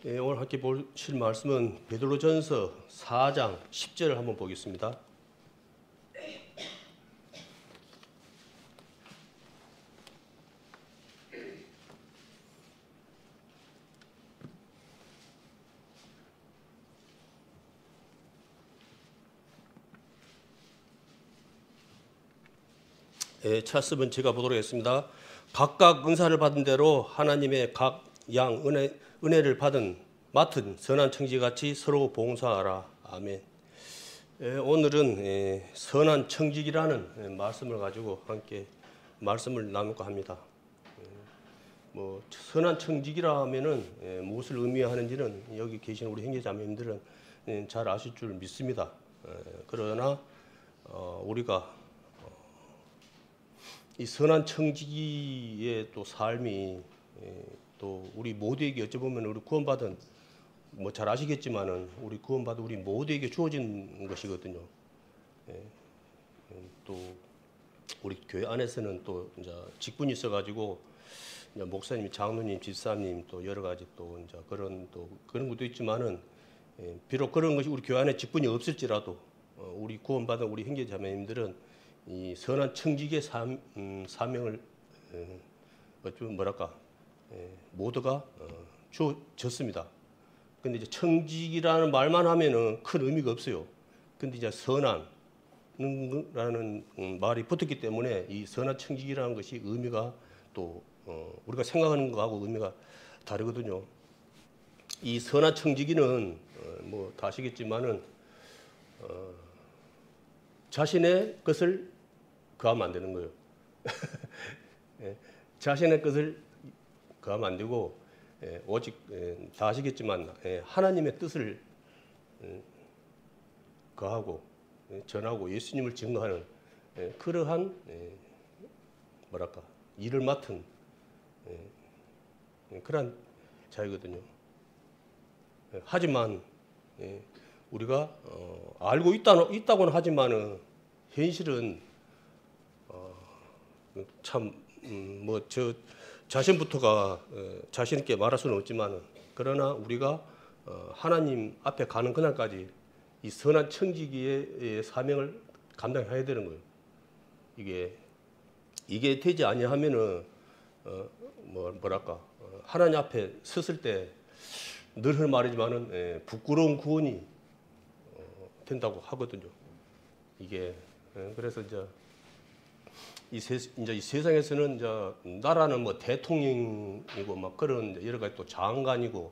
오늘 함께 보실 말씀은 베드로전서 4장 10절을 한번 보겠습니다. 차습은 제가 보도록 하겠습니다. 각각 은사를 받은 대로 하나님의 각 양 은혜를 맡은 선한 청지같이 서로 봉사하라. 아멘. 오늘은 선한 청지기라는 말씀을 가지고 함께 말씀을 나눌까 합니다. 선한 청지기라 하면은 무엇을 의미하는지는 여기 계신 우리 형제자매님들은 잘 아실 줄 믿습니다. 그러나 우리가 이 선한 청지기의 또 삶이 또 우리 모두에게 어찌 보면 우리 구원받은 잘 아시겠지만은 우리 구원받은 우리 모두에게 주어진 것이거든요. 또 우리 교회 안에서는 또 이제 직분이 있어가지고 이제 목사님, 장로님, 집사님 또 여러 가지 또 이제 그런 것도 있지만은 비록 그런 것이 우리 교회 안에 직분이 없을지라도 우리 구원받은 우리 형제자매님들은 이 선한 청지기의 사명을 모두가 주어졌습니다. 근데 이제 청지기라는 말만 하면은 큰 의미가 없어요. 근데 이제 선한라는 말이 붙었기 때문에 이 선한 청지기라는 것이 의미가 또 우리가 생각하는 거하고 의미가 다르거든요. 이 선한 청지기는 다 아시겠지만은 자신의 것을 거하면 안 되는 거예요. 자신의 것을 거하면 안 되고 오직 다 아시겠지만 하나님의 뜻을 거하고 전하고 예수님을 증거하는 그러한 일을 맡은 그러한 자이거든요. 하지만 우리가 알고 있다고는 하지만은 현실은 저 자신부터가 자신 있게 말할 수는 없지만은 그러나 우리가 하나님 앞에 가는 그날까지 이 선한 청지기의 사명을 감당해야 되는 거예요. 이게 되지 아니하면은 하나님 앞에 섰을 때 늘 말이지만은 부끄러운 구원이 된다고 하거든요. 그래서 이제 이 세상에서는 이제 나라는 대통령이고 그런 여러 가지 또 장관이고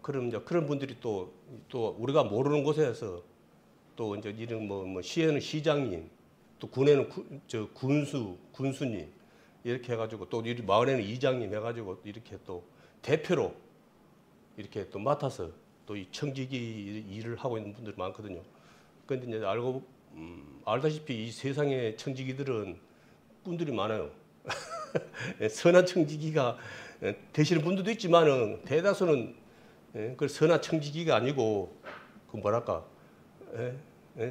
그런 분들이 또 우리가 모르는 곳에서 또 이제 이런 시에는 시장님, 또 군에는 군수님 이렇게 해가지고 또 마을에는 이장님 해가지고 이렇게 또 대표로 이렇게 또 맡아서 또 이 청지기 일을 하고 있는 분들이 많거든요. 그런데 이제 알다시피 이 세상의 청지기들은 분들이 많아요. 선한 청지기가 되시는 분들도 있지만은 대다수는 그 선한 청지기가 아니고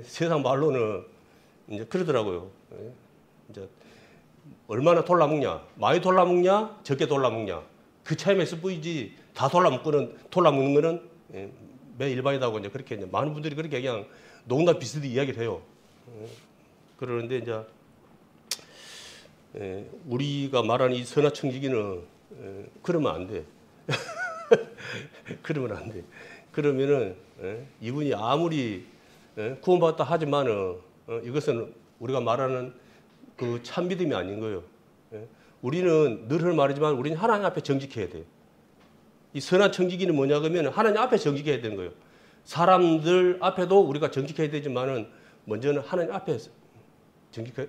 세상 말로는 이제 그러더라고요. 이제 얼마나 돌라먹냐, 많이 돌라먹냐, 적게 돌라먹냐 그 차이만 있을 뿐이지 다 돌라먹는 거는 매 일반이다고 이제 그렇게 많은 분들이 그렇게 그냥 농담 비슷히 이야기를 해요. 그러는데 이제 우리가 말하는 이 선한 청지기는 그러면 안 돼. 그러면 안 돼. 그러면은 이분이 아무리 구원받았다 하지만은 이것은 우리가 말하는 그 참 믿음이 아닌 거예요. 우리는 늘 말이지만 우리는 하나님 앞에 정직해야 돼. 이 선한 청지기는 뭐냐 그러면 하나님 앞에 정직해야 되는 거예요. 사람들 앞에도 우리가 정직해야 되지만은 먼저는 하나님 앞에 정직해야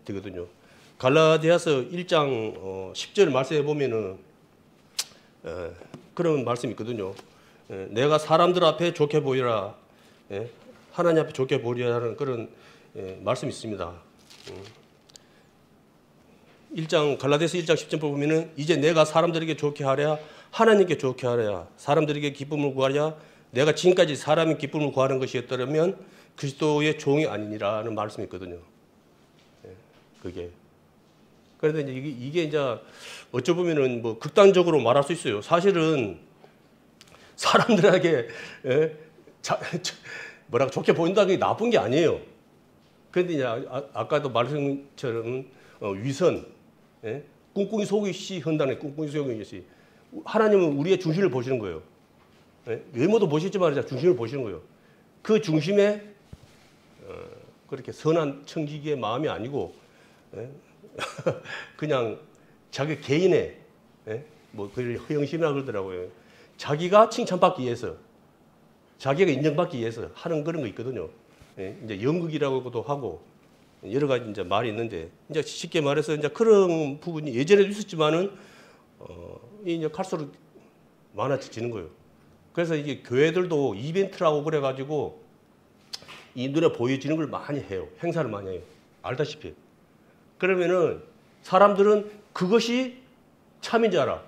되거든요. 갈라디아서 1장 10절 말씀해 보면은 그런 말씀이 있거든요. 내가 사람들 앞에 좋게 보이라, 하나님 앞에 좋게 보이라는 그런 말씀이 있습니다. 갈라디아서 1장 10절 보면은 이제 내가 사람들에게 좋게 하랴 하나님께 좋게 하랴 사람들에게 기쁨을 구하랴 내가 지금까지 사람의 기쁨을 구하는 것이었더라면 그리스도의 종이 아니니라는 말씀이 있거든요. 그게 그런데 이게 이제 어쩌 보면은 극단적으로 말할 수 있어요. 사실은 사람들에게 뭐라고 좋게 보인다는 게 나쁜 게 아니에요. 그런데 이제 아까도 말씀처럼 위선, 꿍꿍이 속이시 헌다는 꿍꿍이 속이시. 하나님은 우리의 중심을 보시는 거예요. 외모도 보시지만 중심을 보시는 거예요. 그 중심에 그렇게 선한 청지기의 마음이 아니고 그냥 자기 개인의 뭐 그걸 허영심이라 그러더라고요. 자기가 칭찬받기 위해서, 자기가 인정받기 위해서 하는 그런 거 있거든요. 이제 연극이라고도 하고 여러 가지 이제 말이 있는데 이제 쉽게 말해서 이제 그런 부분이 예전에도 있었지만은 이제 갈수록 많아지는 거예요. 그래서 이게 교회들도 이벤트라고 그래가지고 이 눈에 보여지는 걸 많이 해요. 행사를 많이 해요. 알다시피. 그러면은 사람들은 그것이 참인 줄 알아.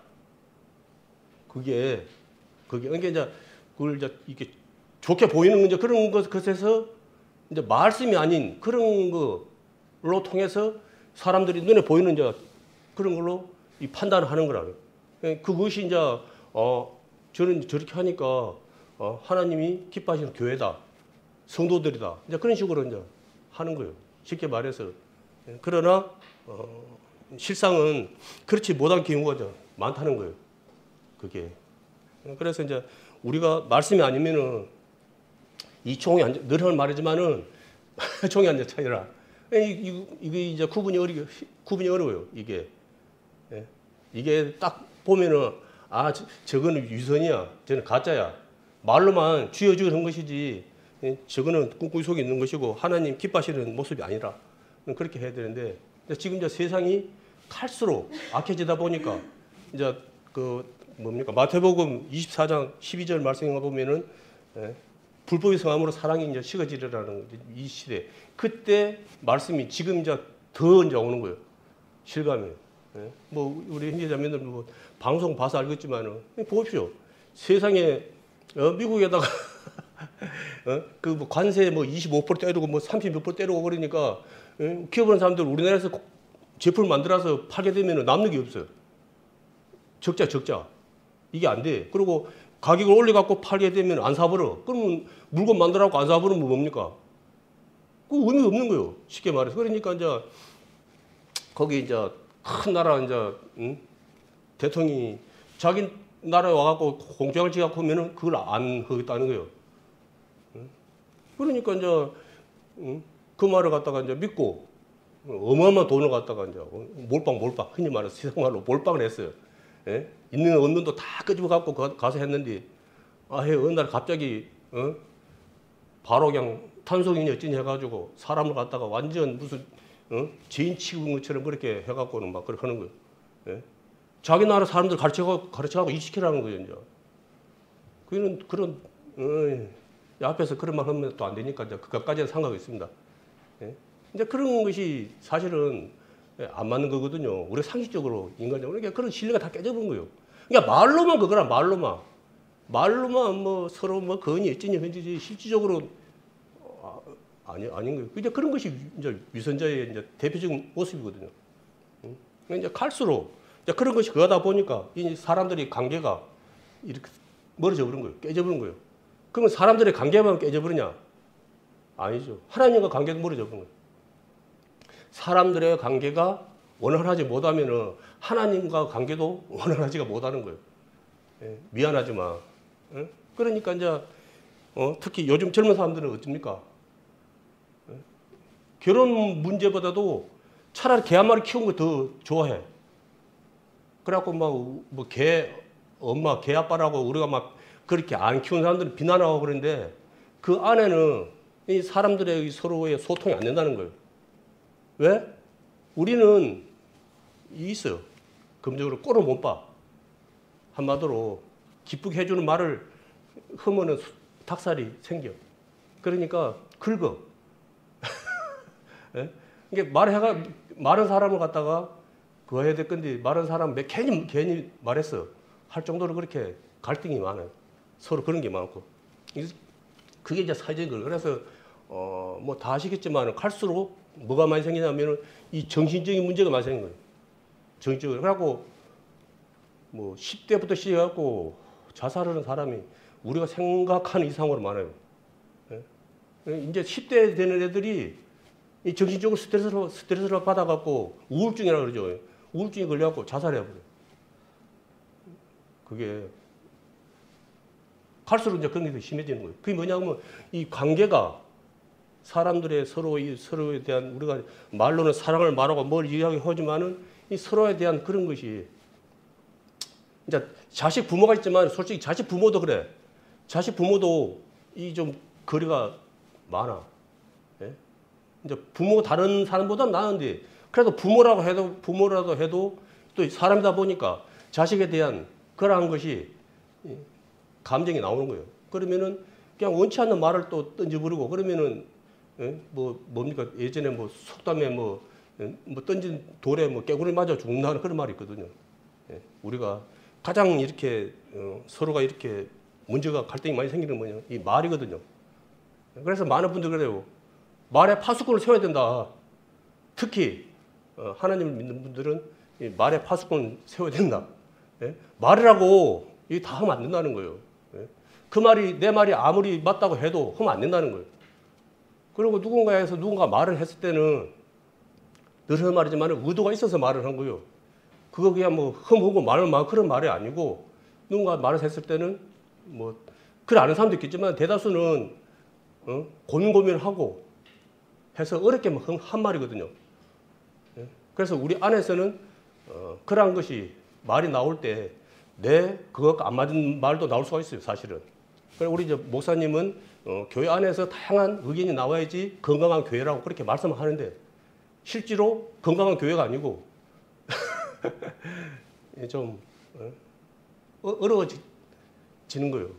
그게 그러니까 이제 그걸 이제 이렇게 좋게 보이는 이제 그런 것에서 이제 말씀이 아닌 그런 걸로 통해서 사람들이 눈에 보이는 이제 그런 걸로 이 판단을 하는 거라고요. 그것이 이제 저는 저렇게 하니까 하나님이 기뻐하시는 교회다, 성도들이다. 이제 그런 식으로 이제 하는 거예요. 쉽게 말해서. 그러나 실상은 그렇지 못한 경우가 많다는 거예요. 그게. 그래서 이제 우리가 말씀이 아니면은 이 총이 늘 하는 말이지만은 총이 앉아 차이라. 이게 이제 구분이 어려워요. 이게 딱 보면은 저거는 위선이야, 저는 가짜야. 말로만 쥐어주는 것이지. 저거는 꿍꿍이 속에 있는 것이고 하나님 기뻐하시는 모습이 아니라 그렇게 해야 되는데 지금 이제 세상이 갈수록 악해지다 보니까 이제 마태복음 24장 12절 말씀에 보면은 불법의 성함으로 사랑이 이제 식어지리라는 이 시대. 그때 말씀이 지금 이제 더 이제 오는 거예요. 실감이. 뭐 우리 형제자매들 뭐 방송 봐서 알겠지만은 보십시오. 세상에 미국에다가 그 뭐 관세 뭐 25% 때리고 뭐 30 몇 % 때리고 그러니까 키워보는 사람들 우리나라에서 제품을 만들어서 팔게 되면 남는 게 없어요. 적자. 이게 안 돼. 그리고 가격을 올려갖고 팔게 되면 안 사버려. 그러면 물건 만들어갖고 안 사버리면 뭡니까? 그 의미 없는 거예요. 쉽게 말해서. 그러니까 이제 거기 이제 큰 나라 이제 대통령이 자기 나라에 와갖고 공장을 지어갖고 하면은 그걸 안 하겠다는 거예요. 그러니까 이제 그 말을 갖다가 이제 믿고 어마어마한 돈을 갖다가 이제 몰빵 흔히 말해서 세상말로 몰빵을 했어요. 있는 없는 도 다 끄집어 갖고 가서 했는데 어느 날 갑자기 바로 그냥 탄소인이 어찌니 해가지고 사람을 갖다가 완전 무슨 죄인 취급인 것처럼 그렇게 해갖고는 막 그렇게 하는 거예요. 자기 나라 사람들 가르쳐가고 일시키라는 거예요. 이제 그런 앞에서 그런 말 하면 또 안 되니까 이제 그것까지는 상관이 있습니다. 이제 그런 것이 사실은 안 맞는 거거든요. 우리 상식적으로 인간적으로 그러니까 그런 신뢰가 다 깨져버린 거예요. 그러니까 말로만 그거라 말로만 뭐 서로 뭐 건이 어찌니 현지지 실질적으로 아닌 거예요. 이제 그런 것이 이제 위선자의 이제 대표적인 모습이거든요. 이제 갈수록 이제 그런 것이 그러다 보니까 이 사람들이 관계가 이렇게 멀어져 버린 거예요. 깨져 버린 거예요. 그러면 사람들의 관계만 깨져버리냐? 아니죠. 하나님과 관계도 멀어져 버린 거예요. 사람들의 관계가 원활하지 못하면은 하나님과 관계도 원활하지가 못하는 거예요. 미안하지만. 그러니까 이제 특히 요즘 젊은 사람들은 어떻습니까? 결혼 문제보다도 차라리 개 한 마리 키우는 거 더 좋아해. 그래갖고 뭐 엄마, 개 아빠라고 우리가 막 그렇게 안 키우는 사람들은 비난하고 그러는데 그 안에는 이 사람들의 서로의 소통이 안 된다는 거예요. 왜? 우리는 있어요. 금전적으로 꼴을 못 봐. 한마디로 기쁘게 해주는 말을 하면은 닭살이 생겨. 그러니까 긁어. 이게 말한 사람을 갖다가 그거 해야 될 건데 말한 사람 괜히 말했어. 할 정도로 그렇게 갈등이 많아요. 서로 그런 게 많고. 그게 이제 사회적인 거예요. 그래서 뭐 다 아시겠지만 갈수록 뭐가 많이 생기냐면은 이 정신적인 문제가 많이 생긴 거예요. 정신적으로. 그래갖고 뭐 10대부터 시작해갖고 자살하는 사람이 우리가 생각하는 이상으로 많아요. 예? 이제 10대 되는 애들이 이 정신적으로 스트레스를 받아갖고 우울증이라 그러죠. 우울증이 걸려갖고 자살해버려요. 그게 갈수록 이제 그런 게 더 심해지는 거예요. 그게 뭐냐면 이 관계가 사람들의 서로에 대한 우리가 말로는 사랑을 말하고 뭘 이야기하지만은 이 서로에 대한 그런 것이 이제 자식 부모가 있지만 솔직히 자식 부모도 그래. 자식 부모도 이 좀 거리가 많아. 예? 이제 부모 다른 사람보다 나은데 그래도 부모라도 해도 또 사람이다 보니까 자식에 대한 그러한 것이 감정이 나오는 거예요. 그러면은 그냥 원치 않는 말을 또 던져버리고 그러면은 예? 뭡니까 예전에 뭐 속담에 뭐 던진 돌에 뭐 깨구리 맞아 죽는다는 그런 말이 있거든요. 예? 우리가 가장 이렇게 서로가 이렇게 문제가 갈등이 많이 생기는 뭐냐 이 말이거든요. 그래서 많은 분들 그래요. 말에 파수꾼을 세워야 된다. 특히 하나님을 믿는 분들은 이 말에 파수꾼을 세워야 된다. 예? 말이라고 이게 다 하면 안 된다는 거예요. 예? 그 말이 내 말이 아무리 맞다고 해도 하면 안 된다는 거예요. 그리고 누군가 말을 했을 때는 늘 하는 말이지만 의도가 있어서 말을 한 거예요. 그거 그냥 뭐 흠하고 말만 그런 말이 아니고 누군가 말을 했을 때는 뭐 그걸 아는 사람도 있겠지만 대다수는 고민을 하고 해서 어렵게 한 말이거든요. 예? 그래서 우리 안에서는 그러한 것이 말이 나올 때 그거 안 맞은 말도 나올 수가 있어요, 사실은. 그래서 우리 목사님은 교회 안에서 다양한 의견이 나와야지 건강한 교회라고 그렇게 말씀을 하는데 실제로 건강한 교회가 아니고 좀 어려워지는 거예요.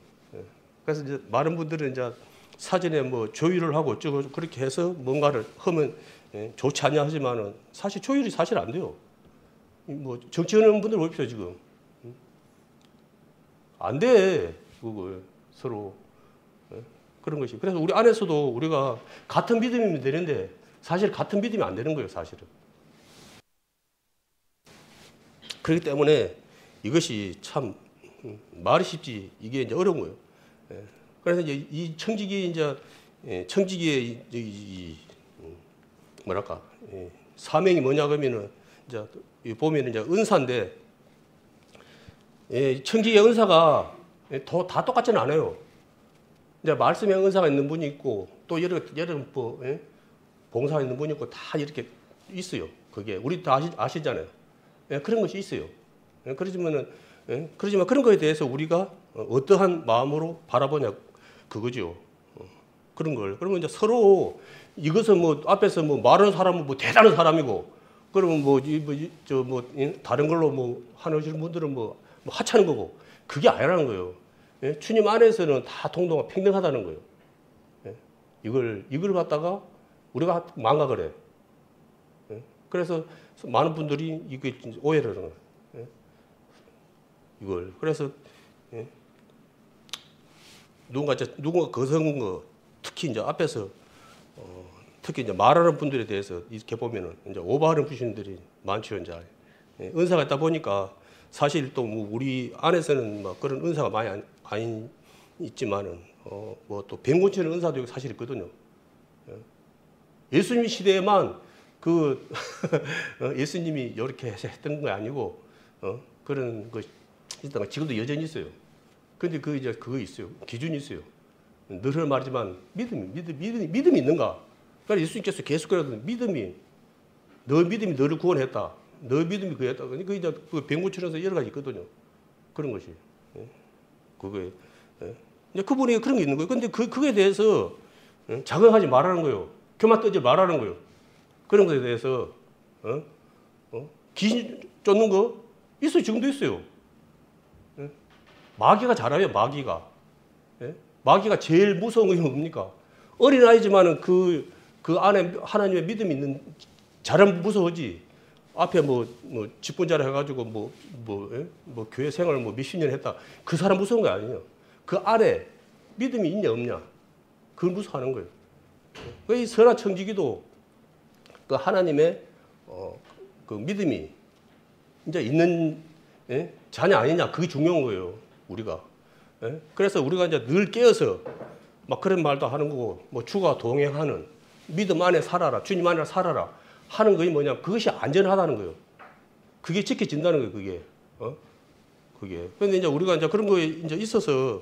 그래서 이제 많은 분들은 이제 사전에 뭐 조율을 하고 그렇게 해서 뭔가를 하면 좋지 않냐 하지만은 사실 조율이 사실 안 돼요. 뭐 정치하는 분들 보십시오 지금 안 돼. 그걸 서로 그런 것이. 그래서 우리 안에서도 우리가 같은 믿음이면 되는데 사실 같은 믿음이 안 되는 거예요, 사실은. 그렇기 때문에 이것이 참 말이 쉽지 이게 이제 어려운 거예요. 그래서 이제 이 청지기의 뭐랄까 사명이 뭐냐 그러면은 이제 보면은 이제 은사인데 청지기의 은사가 다 똑같지는 않아요. 이제 말씀의 은사가 있는 분이 있고 또 여러 봉사가 있는 분이 있고 다 이렇게 있어요. 그게 우리 다 아시잖아요. 그런 것이 있어요. 그렇지만 그런 거에 대해서 우리가 어떠한 마음으로 바라보냐 그거죠. 그런 걸. 그러면 이제 서로 이것은 뭐 앞에서 뭐 말하는 사람은 뭐 대단한 사람이고 그러면 다른 걸로 뭐 하시는 분들은 뭐 하찮은 거고 그게 아니라는 거예요. 주님 안에서는 다 동등하고 평등하다는 거예요. 이걸 갖다가 우리가 망각을 해. 그래서 많은 분들이 이게 오해를 하는 거예요. 이걸. 그래서 누군가 거성한 거 특히 이제 앞에서 특히 이제 말하는 분들에 대해서 이렇게 보면은 이제 오버하는 분들이 많죠. 이제 은사가 있다 보니까 사실 또 뭐 우리 안에서는 뭐 그런 은사가 많이 안 있지만은 뭐 또 병고치는 은사도 사실 있거든요. 예수님 시대에만 그 예수님이 이렇게 해서 했던 거 아니고 그런 거 있다가 지금도 여전히 있어요. 근데 그거 있어요. 기준이 있어요. 늘 말하지만 믿음이 있는가? 그러니까 예수님께서 계속 그러거든요. 너 믿음이 너를 구원했다. 너 믿음이 그랬다. 그러니까 이제 그 병고치면서 여러 가지 있거든요. 그런 것이. 그거에. 이제 그분이 그런 게 있는 거예요. 근데 그거에 대해서 자극하지 말라는 거예요. 교만 떠지 말라는 거예요. 그런 것에 대해서 귀신 쫓는 거 있어요. 지금도 있어요. 마귀가 잘해요. 마귀가 제일 무서운 게 뭡니까? 어린아이지만은 그 안에 하나님의 믿음이 있는 잘하면 무서워지. 앞에 직분자를 해가지고 교회 생활을 몇십 년 했다. 그 사람 무서운 거 아니에요. 그 안에 믿음이 있냐 없냐. 그걸 무서워하는 거예요. 이 선한 청지기도 그 하나님의 그 믿음이 이제 있는 자냐 아니냐 그게 중요한 거예요. 우리가 예? 그래서 우리가 이제 늘 깨어서 막 그런 말도 하는 거고, 뭐 주가 동행하는 믿음 안에 살아라, 주님 안에 살아라 하는 것이 뭐냐? 그것이 안전하다는 거예요. 그게 지켜진다는 거예요. 그게. 그게. 근데 이제 우리가 이제 그런 거에 이제 있어서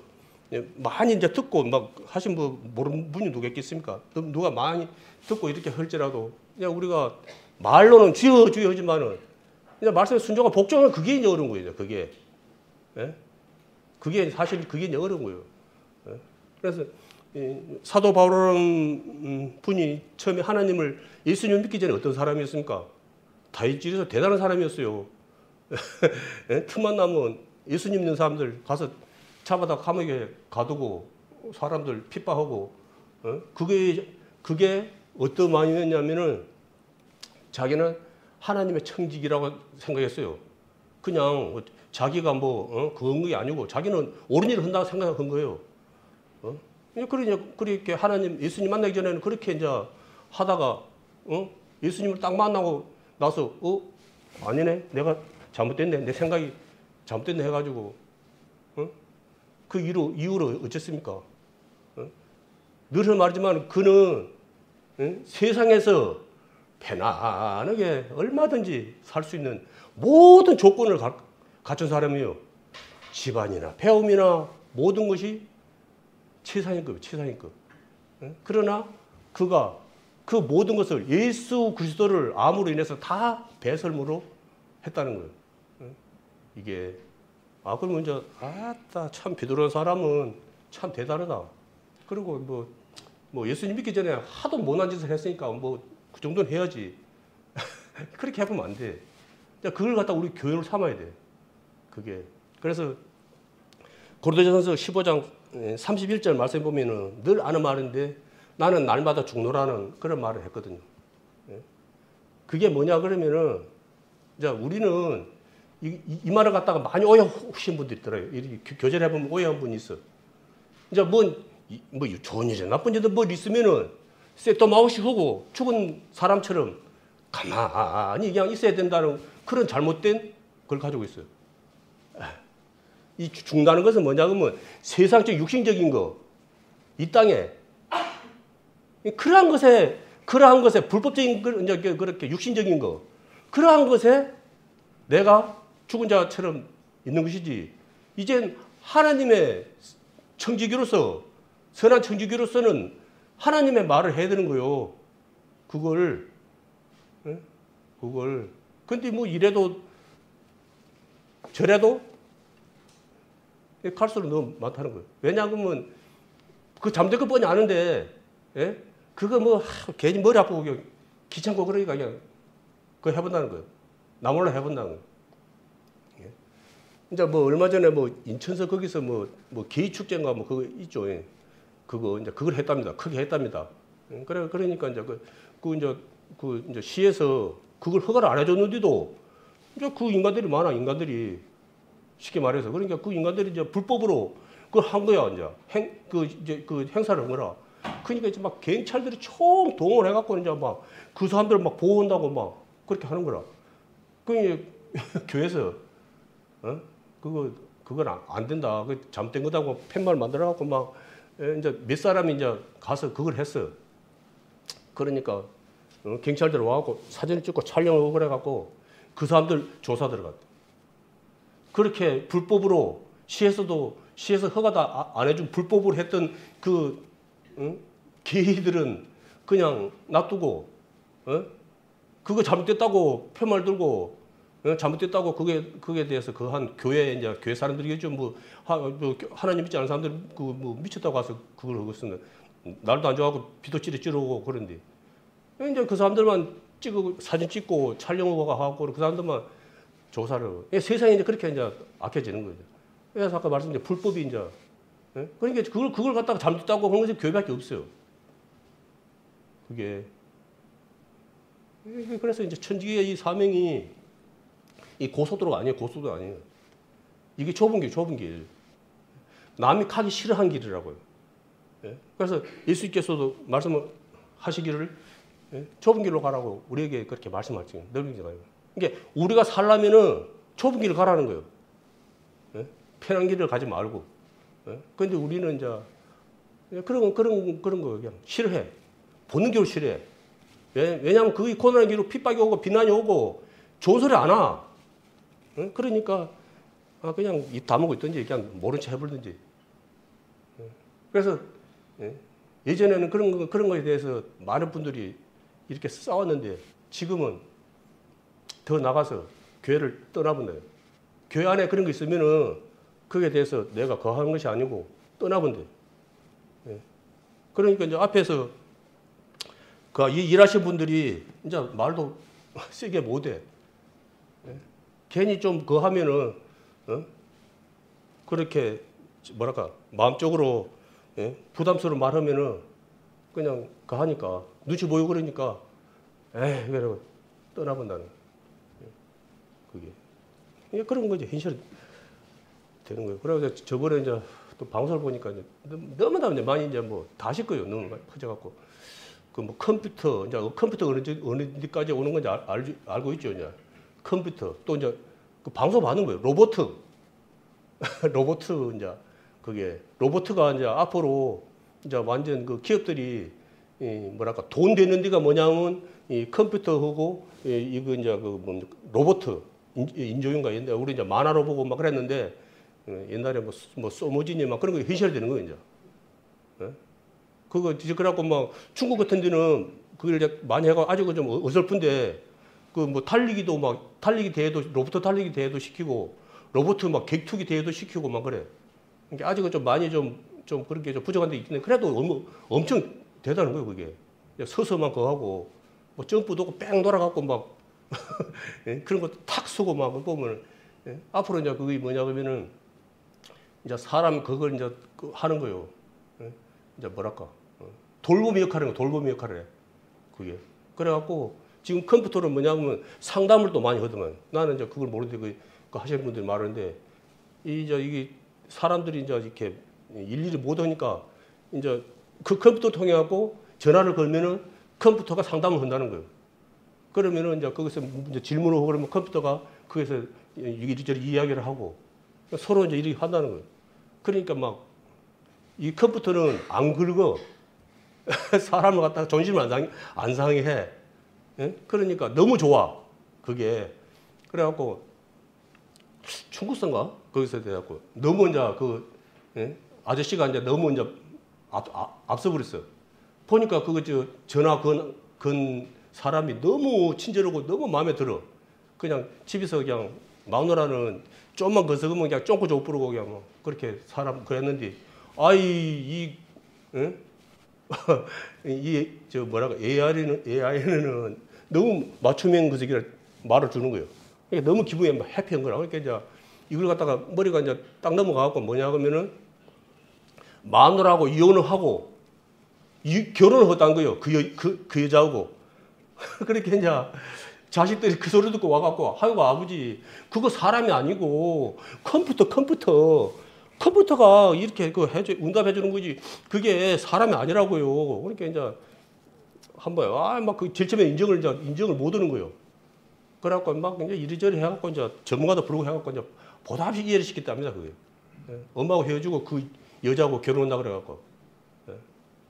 많이 이제 듣고 막 하신 뭐 모르는 분이 누가 있겠습니까? 누가 많이 듣고 이렇게 할지라도 그냥 우리가 말로는 주여 주여 하지만은 그냥 말씀에 순종과 복종은 그게 이제 어려운 거예요. 그게. 예? 그게 사실 그게 이제 어려운 거예요. 예? 그래서 사도 바울은 분이 처음에 하나님을 예수님을 믿기 전에 어떤 사람이었습니까? 다윗집에서 대단한 사람이었어요. 예? 틈만 나면 예수님 믿는 사람들 가서 잡아다 감옥에 가두고 사람들 핍박하고 그게 어떤 마음이었냐면은 자기는 하나님의 청직이라고 생각했어요. 그냥 자기가 뭐 그런 게 아니고 자기는 옳은 일을 한다고 생각한 거예요. 그렇게 하나님 예수님 만나기 전에는 그렇게 이제 하다가 예수님을 딱 만나고 나서 아니네 내가 잘못됐네 내 생각이 잘못됐네 해가지고 그 이후로 어쨌습니까? 늘 말하지만 그는 세상에서 편안하게 얼마든지 살 수 있는 모든 조건을 갖춘 사람이에요. 집안이나 배움이나 모든 것이 최상위급, 최상위급. 그러나 그가 그 모든 것을 예수 그리스도를 암으로 인해서 다 배설물로 했다는 거예요. 이게 그러면 이제 아따 참 비도로운 사람은 참 대단하다. 그리고 뭐 예수님 믿기 전에 하도 못난 짓을 했으니까 뭐 그 정도는 해야지. 그렇게 해보면 안 돼. 그걸 갖다 우리 교훈을 삼아야 돼. 그게. 그래서 고린도전서 15장 31절 말씀 보면은 늘 아는 말인데 나는 날마다 죽노라는 그런 말을 했거든요. 그게 뭐냐 그러면은 이제 우리는 이 말을 갖다가 많이 오해하신 분들이 있더라고요. 이렇게 교제를 해보면 오해한 분이 있어. 이제 뭐 좋은 일이든 나쁜 일이든 뭐 있으면은 쇳도 마우시 하고 죽은 사람처럼 가만히 그냥 있어야 된다는 그런 잘못된 걸 가지고 있어요. 이 죽는다는 것은 뭐냐 그러면 세상적 육신적인 거, 이 땅에 그러한 것에 불법적인 이제 그렇게 육신적인 거, 그러한 것에 내가 죽은 자처럼 있는 것이지. 이젠 하나님의 청지기로서 선한 청지기로서는 하나님의 말을 해야 되는 거요. 그걸. 근데 뭐 이래도 저래도 갈수록 너무 많다는 거예요. 왜냐하면 그 잠들 거 뻔히 아는데, 예? 그거 뭐 괜히 머리 아프고 그냥 귀찮고 그러니까 그냥 그거 해본다는 거예요. 나 몰라 해본다는 거예요. 예? 이제 뭐 얼마 전에 뭐 인천서 거기서 뭐 계의축제인가 뭐 그거 있죠. 예. 그걸 했답니다. 크게 했답니다. 그러니까 이제 시에서 그걸 허가를 안 해줬는데도 이제 그 인간들이 많아, 인간들이. 쉽게 말해서. 그러니까 그 인간들이 이제 불법으로 그걸 한 거야, 이제. 그 행사를 한 거라. 그러니까 이제 막 경찰들이 총 동원해갖고 이제 막 그 사람들을 막 보호한다고 막 그렇게 하는 거라. 그러니까 교회에서, 그건 안 된다. 그 잘못된 거다고 팻말 만들어갖고 막 이제 몇 사람이 이제 가서 그걸 했어. 그러니까 경찰들 와갖고 사진 찍고 촬영하고 그래갖고 그 사람들 조사 들어갔대. 그렇게 불법으로 시에서 허가도 안 해준 불법으로 했던 그 게이들은 그냥 놔두고 그거 잘못됐다고 팻말 들고 잘못됐다고 그게 대해서 그 한 교회 사람들이겠죠. 뭐 하나님 믿지 않는 사람들 뭐 미쳤다고 와서 그걸 하고 있었는데 날도 안 좋아하고 비도 찌르고 그런데 이제 그 사람들만 사진 찍고 촬영하고 하고 그 사람들만 조사를. 세상이 이제 그렇게 이제 악해지는 거죠. 그래서 아까 말씀드린 불법이 이제. 그러니까 그걸 갖다가 잘못됐다고 하는 것이 교회밖에 없어요. 그게. 그래서 이제 천지의 이 사명이 이 고속도로가 아니에요. 고속도로 아니에요. 이게 좁은 길. 남이 가기 싫어한 길이라고요. 그래서 예수님께서도 말씀을 하시기를 좁은 길로 가라고 우리에게 그렇게 말씀하시죠. 넓은 길 가요. 그러니까 우리가 살려면은 좁은 길을 가라는 거예요. 편한 길을 가지 말고. 그런데 우리는 이제 그런 거 그냥 싫어해. 보는 게 싫어해. 왜냐하면 그게 고난의 핍박이 오고 비난이 오고 좋은 소리 안 와. 그러니까 그냥 입 다물고 있든지 그냥 모른 체 해버리든지. 그래서 예전에는 그런 거에 대해서 많은 분들이 이렇게 싸웠는데 지금은 더 나가서 교회를 떠나본대요. 교회 안에 그런 거 있으면은 거기에 대해서 내가 거하는 것이 아니고 떠나본대. 그러니까 이제 앞에서 그 일하신 분들이 이제 말도 세게 못해. 괜히 좀 거하면은 그렇게 뭐랄까 마음적으로 부담스러운 말하면은 그냥 거하니까 눈치 보이고 그러니까 에이 그러고 떠나본다는 그게 그런 거지 현실이 되는 거예요. 그래서 저번에 이제 또 방송을 보니까 이제 너무나 이제 많이 이제 뭐 다 하실 거예요. 너무 많이 퍼져갖고 그 뭐 컴퓨터 이제 컴퓨터 어느 데까지 오는 건지 알고 있죠. 이제 컴퓨터 또 이제 그 방송 받는 거예요. 로보트 이제 그게 로보트가 이제 앞으로 이제 완전 그 기업들이 뭐랄까 돈 되는 데가 뭐냐면 이 컴퓨터하고 이거 이제 그 뭐 로보트 인조인가 옛날에 우리 이제 만화로 보고 막 그랬는데 옛날에 뭐 소모지니 막 그런 거 현실이 되는 거예요 이제. 그거 이제 그래갖고 막 중국 같은 데는 그걸 이제 많이 해가 아직은 좀 어설픈데 그 뭐 달리기 대회도 로봇 달리기 대회도 시키고 로봇 막 격투기 대회도 시키고 막 그래. 그러니까 아직은 좀 많이 좀 그런 게 좀 부족한 데 있는데 그래도 엄청 대단한 거예요 그게. 서서만 그거 하고 뭐 점프도 하고 뺑 돌아갖고 막 그런 것도 탁 쏘고 막 보면 앞으로 이제 그게 뭐냐 그러면은 이제 사람 그걸 이제 하는 거요. 이제 뭐랄까 돌보미 역할을 해. 그게 그래갖고 지금 컴퓨터는 뭐냐면 상담을 또 많이 하더만 나는 이제 그걸 모르는데 그 하시는 분들이 많은데 이게 사람들이 이제 이렇게 일일이 못 하니까 이제 그 컴퓨터 통해 갖고 전화를 걸면은 컴퓨터가 상담을 한다는 거예요. 그러면은 이제 거기서 이제 질문을 하고 그러면 컴퓨터가 거기서 이리저리 이야기를 하고 서로 이제 이렇게 한다는 거예요. 그러니까 막 이 컴퓨터는 안 긁어. 사람을 갖다가 존심을 안 상해 해. 그러니까 너무 좋아. 그게. 그래갖고 중국선가? 거기서 돼갖고 너무 이제 아저씨가 이제 너무 이제 앞서버렸어. 보니까 그거 전화 건 사람이 너무 친절하고 너무 마음에 들어. 그냥 집에서 그냥 마누라는 좀만 건석으면 그냥 쫑고 쫑고 부르고 그냥 뭐 그렇게 사람 그랬는데 이 뭐라고 AI는 너무 맞춤형 그저기를 말을 주는 거예요. 그러니까 너무 기분이 막 해피한 거라. 그러니까 이제 이걸 갖다가 머리가 이제 딱 넘어가갖고 뭐냐 그러면은 마누라하고 이혼을 하고 결혼을 했다는 거예요. 그 여자하고. 그렇게 이제 자식들이 그 소리 듣고 와갖고 아이고 아버지 그거 사람이 아니고 컴퓨터가 이렇게 응답해 주는 거지 그게 사람이 아니라고요. 그러니까 이제 한번 막 그 제일 처음에 인정을 못 하는 거예요. 그래갖고 막 이제 이리저리 해갖고 이제 전문가도 부르고 해갖고 이제 보다 없이 이해를 시켰답니다 그게. 엄마하고 헤어지고 그 여자하고 결혼한다 그래갖고.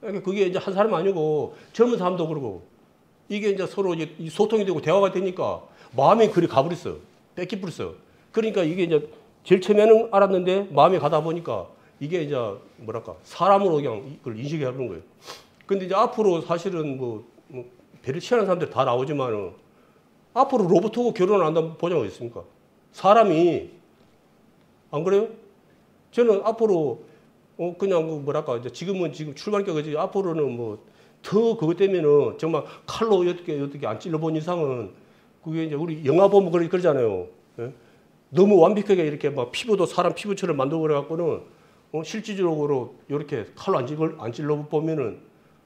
그러니까 그게 이제 한 사람 아니고 젊은 사람도 그러고 이게 이제 서로 이제 소통이 되고 대화가 되니까 마음이 그리 가버렸어. 뺏기버렸어. 그러니까 이게 이제 제일 처음에는 알았는데 마음이 가다 보니까 이게 이제 뭐랄까 사람으로 그냥 그걸 인식해 버리는 거예요. 근데 이제 앞으로 사실은 뭐 배를 취하는 사람들 다 나오지만은 앞으로 로봇하고 결혼을 한다는 보장이 어디 있습니까? 사람이 안 그래요? 저는 앞으로 그냥 뭐랄까 이제 지금 출발기가 그지 앞으로는 뭐 더 그것 때문에는 정말 칼로 어떻게 안 찔러본 이상은 그게 이제 우리 영화 보면 그러잖아요. 예? 너무 완벽하게 이렇게 막 피부도 사람 피부처럼 만들고 그래갖고는 실질적으로 이렇게 칼로 안 찔러 보면은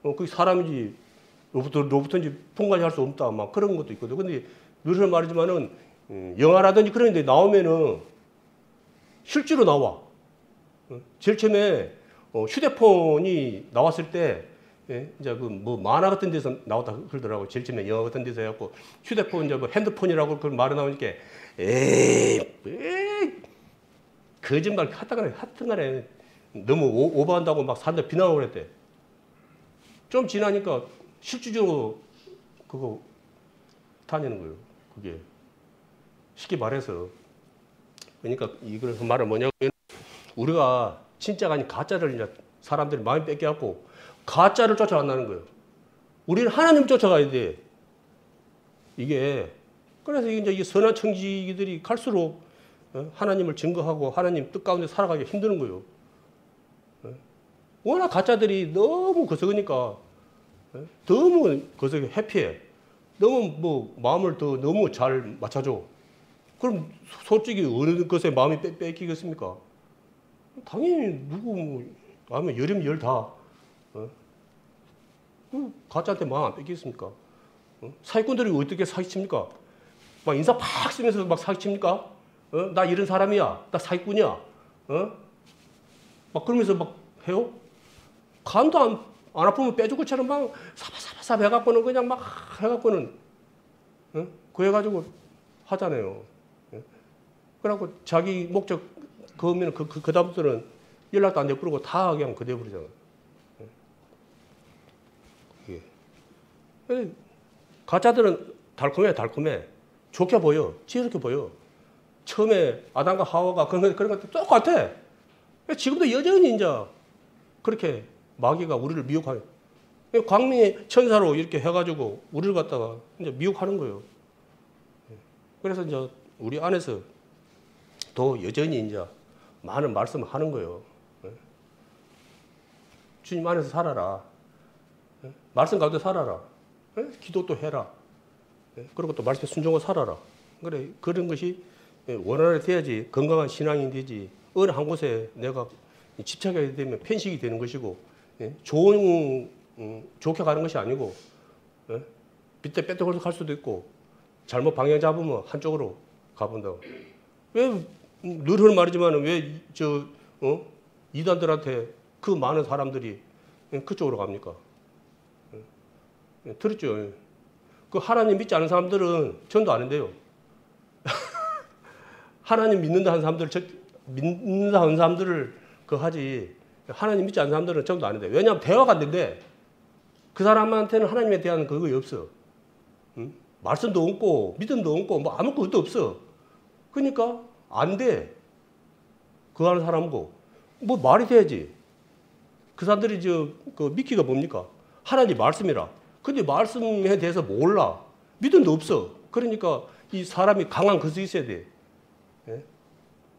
그게 사람인지 로봇인지 분간이 할 수 없다 막 그런 것도 있거든. 근데 늘 말이지만은 영화라든지 그런 데 나오면은 실제로 나와. 제일 처음에 휴대폰이 나왔을 때 이제 그 뭐 만화 같은 데서 나왔다 그러더라고. 제일 처음에 영화 같은 데서 해갖고 휴대폰 이제 뭐 핸드폰이라고 그걸 말이 나오니까 에이 거짓말 하여튼간에 너무 오버한다고 막 사람들 비난하고 그랬대. 좀 지나니까 실질적으로 그거 다니는 거예요. 그게 쉽게 말해서. 그러니까 이걸 말은 뭐냐면 우리가 진짜가 아닌 가짜를 이제 사람들이 많이 뺏겨갖고 가짜를 쫓아간다는 거예요. 우리는 하나님 쫓아가야 돼. 이게 그래서 이제 이 선한 청지기들이 갈수록 하나님을 증거하고 하나님 뜻 가운데 살아가기 힘드는 거예요. 워낙 가짜들이 너무 거석으니까 너무 거석이 해피해. 너무 뭐 마음을 더 너무 잘 맞춰줘. 그럼 솔직히 어느 것에 마음이 뺏기겠습니까? 당연히 누구 뭐 마음에 열이면 열 다. 가짜한테 마음 안 뺏기겠습니까? 사기꾼들이 어떻게 사기칩니까? 막 인사 팍 쓰면서 막 사기칩니까? 나 이런 사람이야. 나 사기꾼이야. 막 그러면서 막 해요? 간도 안 아프면 빼줄 것처럼 막 사바사바사 해갖고는 그냥 막 해갖고는 그 해가지고 하잖아요. 그래갖고 자기 목적 그으면 그 다음부터는 연락도 안 돼 부르고 다 그냥 그대 부르잖아. 가짜들은 달콤해. 좋게 보여. 지혜롭게 보여. 처음에 아담과 하와가 그런 것도 똑같아. 지금도 여전히 이제 그렇게 마귀가 우리를 미혹하는. 광명의 천사로 이렇게 해가지고 우리를 갖다가 이제 미혹하는 거예요. 그래서 이제 우리 안에서 또 여전히 이제 많은 말씀을 하는 거예요. 주님 안에서 살아라. 말씀 가운데 살아라. 기도도 해라. 그리고 또 말씀에 순종하고 살아라. 그래, 그런 것이 원활하게 돼야지 건강한 신앙이 되지. 어느 한 곳에 내가 집착하게 되면 편식이 되는 것이고, 좋게 가는 것이 아니고, 밑에 빼떡을 갈 수도 있고, 잘못 방향 잡으면 한쪽으로 가본다고. 왜, 늘 하는 말이지만, 왜, 이단들한테 그 많은 사람들이 그쪽으로 갑니까? 들었죠? 그 하나님 믿지 않은 사람들은 전도 안 한대요. 하나님 믿는다 하는 사람들을 그 하지. 하나님 믿지 않는 사람들은 전도 안 한대요. 왜냐하면 대화가 안 된대. 그 사람한테는 하나님에 대한 그거 없어. 말씀도 없고 믿음도 없고 뭐 아무것도 없어. 그러니까 안 돼. 그 하는 사람고 뭐 말이 돼야지. 그 사람들이 그 믿기가 뭡니까? 하나님 말씀이라. 근데 말씀에 대해서 몰라. 믿음도 없어. 그러니까 이 사람이 강한 것이 있어야 돼. 예?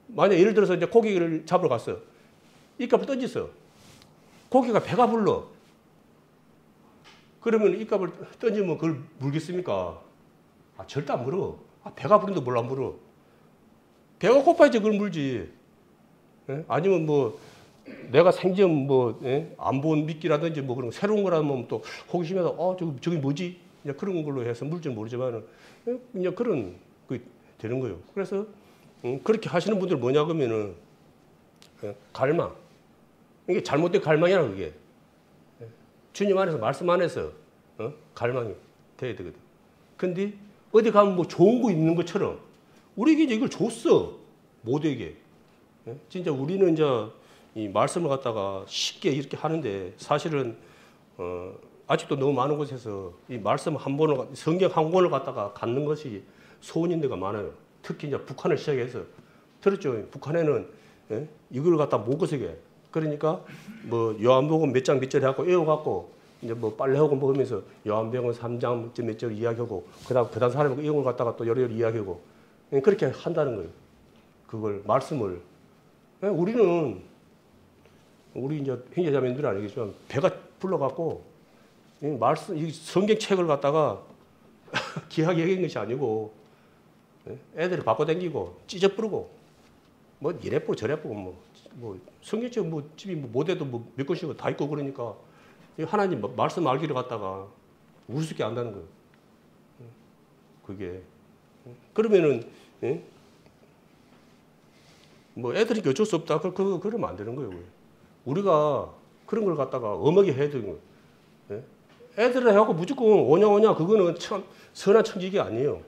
만약 예를 들어서 이제 고기를 잡으러 갔어. 입값을 던졌어. 고기가 배가 불러. 그러면 입값을 던지면 그걸 물겠습니까? 절대 안 물어. 배가 부른데 뭘 안 물어. 배가 고파야지 그걸 물지. 예? 아니면 뭐 내가 생전 안 본 미끼라든지 뭐 그런 새로운 거라면 또 호기심에서 저기 뭐지? 그냥 그런 걸로 해서 물지는 모르지만 그냥 그런 그 되는 거예요. 그래서 그렇게 하시는 분들 뭐냐 그러면은 갈망. 이게 잘못된 갈망이라 그게. 주님 안에서 말씀 안에서 갈망이 돼야 되거든. 근데 어디 가면 뭐 좋은 거 있는 것처럼 우리에게 이제 이걸 줬어. 모두에게. 진짜 우리는 이제 이 말씀을 갖다가 쉽게 이렇게 하는데 사실은 아직도 너무 많은 곳에서 이 말씀 한 번을 성경 한 권을 갖다가 갖는 것이 소원인 데가 많아요. 특히 이제 북한을 시작해서 들었죠. 북한에는 이걸 갖다 못 거세게. 그러니까 뭐 요한복음 몇 장 몇 절 해갖고 외워갖고 이제 뭐 빨래하고 먹으면서 요한복음 3장 몇 절 이야기하고 그다음 사람이 이걸 갖다가 또 여러 이야기하고 그렇게 한다는 거예요. 그걸 말씀을 우리 이제 형제자매들은 아니겠지만 배가 불러갖고 말씀 이 성경책을 갖다가 귀하게 여긴 것이 아니고 애들을 바꿔 당기고 찢어 뿌리고 뭐 이래 뿌고 저래 뿌고 뭐 성경책 뭐 집이 뭐 못해도 뭐 몇 권씩 다 있고 그러니까 하나님 말씀 알기를 갖다가 우습게 안다는 거예요. 그게 그러면은 뭐 애들이 어쩔 수 없다. 그러면 안 되는 거예요. 우리가 그런 걸 갖다가 엄하게 해야 되는 거예요. 애들을 해갖고 무조건 오냐 그거는 참 선한 청지기 아니에요.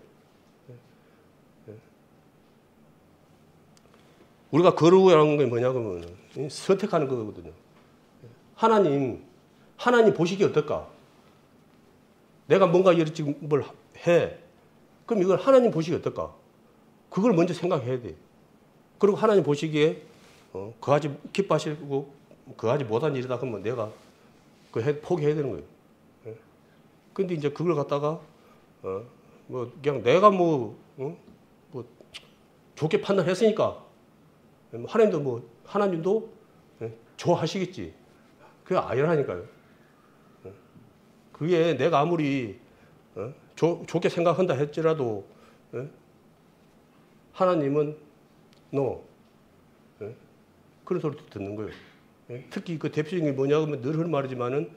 우리가 거룩이라는 게 뭐냐 그러면 선택하는 거거든요. 하나님 보시기에 어떨까? 내가 뭔가 지금 뭘 해. 그럼 이걸 하나님 보시기에 어떨까? 그걸 먼저 생각해야 돼. 그리고 하나님 보시기에 그하지 기뻐하시고 그하지 못한 일이다 그러면 내가 포기해야 되는 거예요. 근데 이제 그걸 갖다가 뭐 그냥 내가 뭐 좋게 판단했으니까 하나님도 좋아하시겠지. 그게 아니라니까요. 그게 내가 아무리 좋게 생각한다 할지라도 하나님은 그런 소리도 듣는 거예요. 특히 그 대표적인 게 뭐냐 하면 늘 하는 말이지만은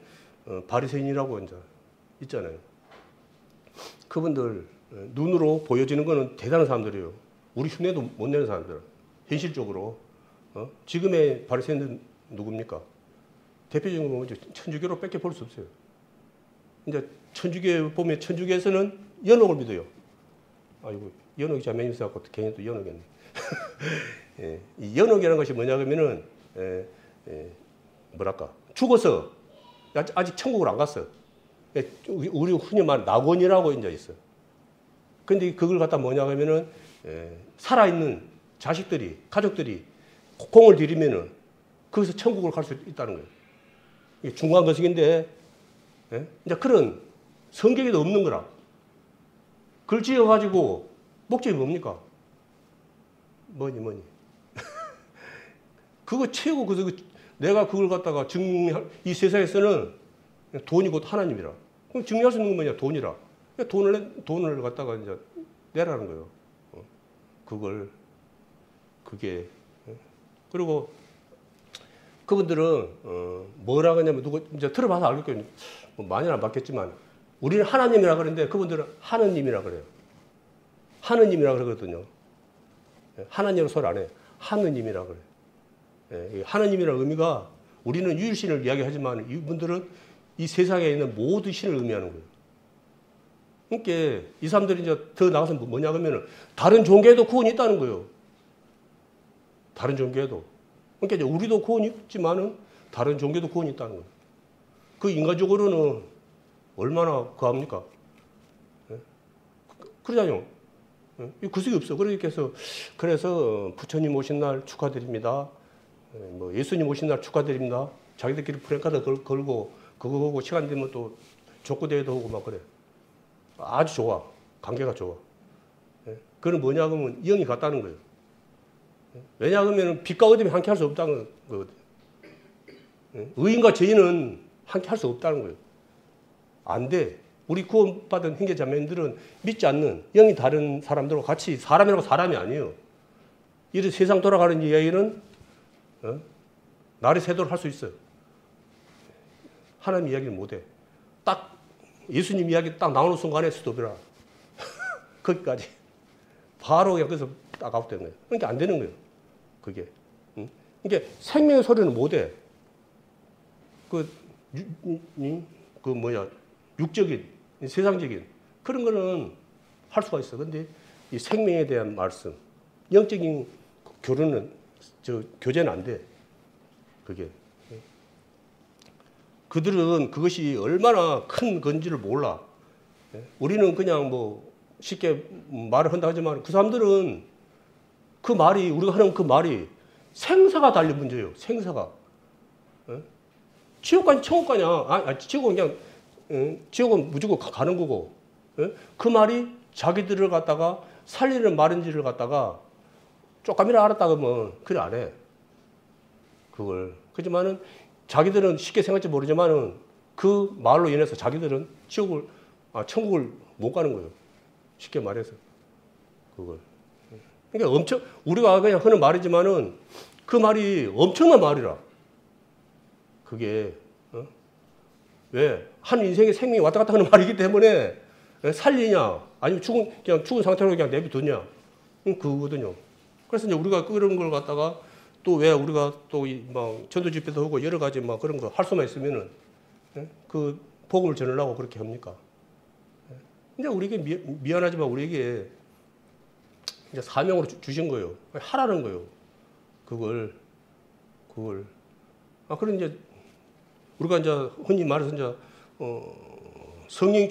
바리새인이라고 이제 있잖아요. 그분들 눈으로 보여지는 거는 대단한 사람들이에요. 우리 흉내도 못 내는 사람들. 현실적으로 지금의 바리새인들은 누굽니까? 대표적인 건 천주교로 뺏겨 볼 수 없어요. 이제 천주교에 보면 천주교에서는 연옥을 믿어요. 아이고 연옥이 자매님 있어갖고 괜히 또 연옥이었네. 예, 이 연옥이라는 것이 뭐냐 그러면은 뭐랄까 죽어서 아직 천국을 안 갔어. 우리 흔히 말하는 낙원이라고 이제 있어요. 근데 그걸 갖다 뭐냐 하면은 살아있는 자식들이 가족들이 공을 들이면은 거기서 천국을 갈 수 있다는 거예요. 이게 중요한 것인데 이제 그런 성경에도 없는 거라. 글 지어가지고 목적이 뭡니까? 뭐니. 그거 최고 내가 그걸 갖다가 증명할 이 세상에서는 돈이 곧 하나님이라. 그럼 증명할 수 있는 건 뭐냐? 돈이라. 돈을 갖다가 이제 내라는 거예요. 그게 그리고 그분들은 뭐라 하냐면 누구 이제 들어봐서 알겠거든요. 많이는 안 받겠지만 우리는 하나님이라 그러는데 그분들은 하느님이라 그래요. 하느님이라 그러거든요. 하나님으로 소리 안 해. 하느님이라 그래. 하느님이라는 의미가 우리는 유일신을 이야기하지만 이분들은 이 세상에 있는 모든 신을 의미하는 거예요. 그러니까 이 사람들이 이제 더 나가서 뭐냐 하면은 다른 종교에도 구원이 있다는 거예요. 다른 종교에도. 그러니까 이제 우리도 구원이 있지만은 다른 종교도 구원이 있다는 거예요. 그 인간적으로는 얼마나 그합니까? 그러잖아요. 구석이 없어. 그래서 부처님 오신 날 축하드립니다. 뭐 예수님 오신 날 축하드립니다. 자기들끼리 프랭카드 걸고 그거 보고 시간 되면 또 족구대회도 하고 막 그래. 아주 좋아. 관계가 좋아. 그건 뭐냐 그러면 영이 같다는 거예요. 왜냐 그러면 빛과 어둠이 함께 할 수 없다는 거거든. 의인과 죄인은 함께 할 수 없다는 거예요. 안 돼. 우리 구원받은 형제자매들은 믿지 않는 영이 다른 사람들과 같이 사람이라고 사람이 아니에요. 이런 세상 돌아가는 이야기는 날이 새도록 할 수 있어요. 하나님 이야기는 못해. 딱 예수님 이야기 딱 나오는 순간에 스톱이라. 거기까지. 바로 그냥 거기서 딱 아웃되는 거예요. 그러니까 안 되는 거예요. 그게. 그러니까 생명의 소리는 못해. 육적인, 세상적인 그런 거는 할 수가 있어. 근데 이 생명에 대한 말씀, 영적인 교제는 안 돼. 그게. 그들은 그것이 얼마나 큰 건지를 몰라. 우리는 그냥 뭐 쉽게 말을 한다 하지만 그 사람들은 그 말이, 우리가 하는 그 말이 생사가 달린 문제예요. 생사가. 지옥 가냐, 천국 가냐. 지옥은 그냥, 지옥은 무조건 가는 거고. 그 말이 자기들을 갖다가 살리는 말인지를 갖다가 조금이라 알았다 그러면 그래 안 해. 그걸. 그렇지만은 자기들은 쉽게 생각할지 모르지만은 그 말로 인해서 자기들은 천국을 못 가는 거예요. 쉽게 말해서. 그걸. 그러니까 우리가 그냥 하는 말이지만은 그 말이 엄청난 말이라. 그게, 왜? 한 인생의 생명이 왔다 갔다 하는 말이기 때문에 살리냐, 아니면 그냥 죽은 상태로 그냥 내비두냐. 그거거든요. 그래서 이제 우리가 그런 걸 갖다가 또 왜 우리가 또 막 전도 집회도 하고 여러 가지 막 그런 거 할 수만 있으면은 그 복음을 전하려고 그렇게 합니까? 이제 우리에게 미안하지만 우리에게 이제 사명으로 주신 거예요. 하라는 거예요. 그걸 그런 이제 우리가 이제 흔히 말해서 이제 성령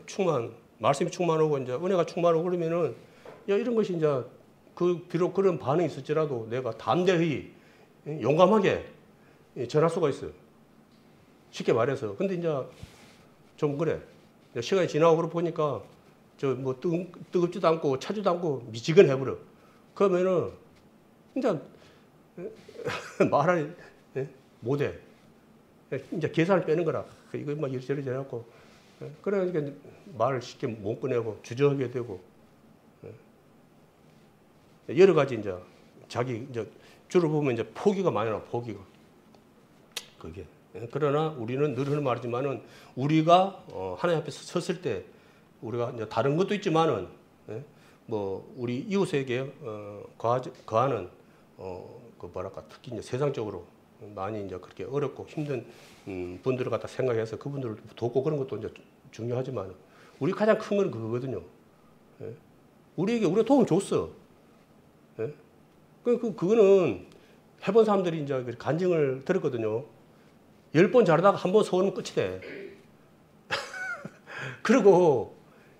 충만, 말씀이 충만하고 이제 은혜가 충만하고 그러면은 야 이런 것이 이제 비록 그런 반응이 있을지라도 내가 담대히 용감하게 전할 수가 있어요. 쉽게 말해서. 근데 이제 좀 그래. 시간이 지나고 그러고 보니까 저 뭐 뜨겁지도 않고 차지도 않고 미지근 해버려. 그러면은 이제 말을 못해. 이제 계산을 빼는 거라. 이거 막 이리저리 해갖고 그러니까 말을 쉽게 못 꺼내고 주저하게 되고 여러 가지 이제 자기 이제 주로 보면 이제 포기가 많이 나. 포기가 그게. 그러나 우리는 늘 하는 말이지만은 우리가 하나님 앞에 섰을 때 우리가 이제 다른 것도 있지만은 뭐 우리 이웃에게 거하는 그 뭐랄까 특히 이제 세상적으로 많이 이제 그렇게 어렵고 힘든 분들을 갖다 생각해서 그분들을 돕고 그런 것도 이제 중요하지만 우리 가장 큰 건 그거거든요. 우리가 도움 줬어. 그거는 해본 사람들이 이제 간증을 들었거든요. 10번 잘하다가 한 번 서우면 끝이 돼. 그리고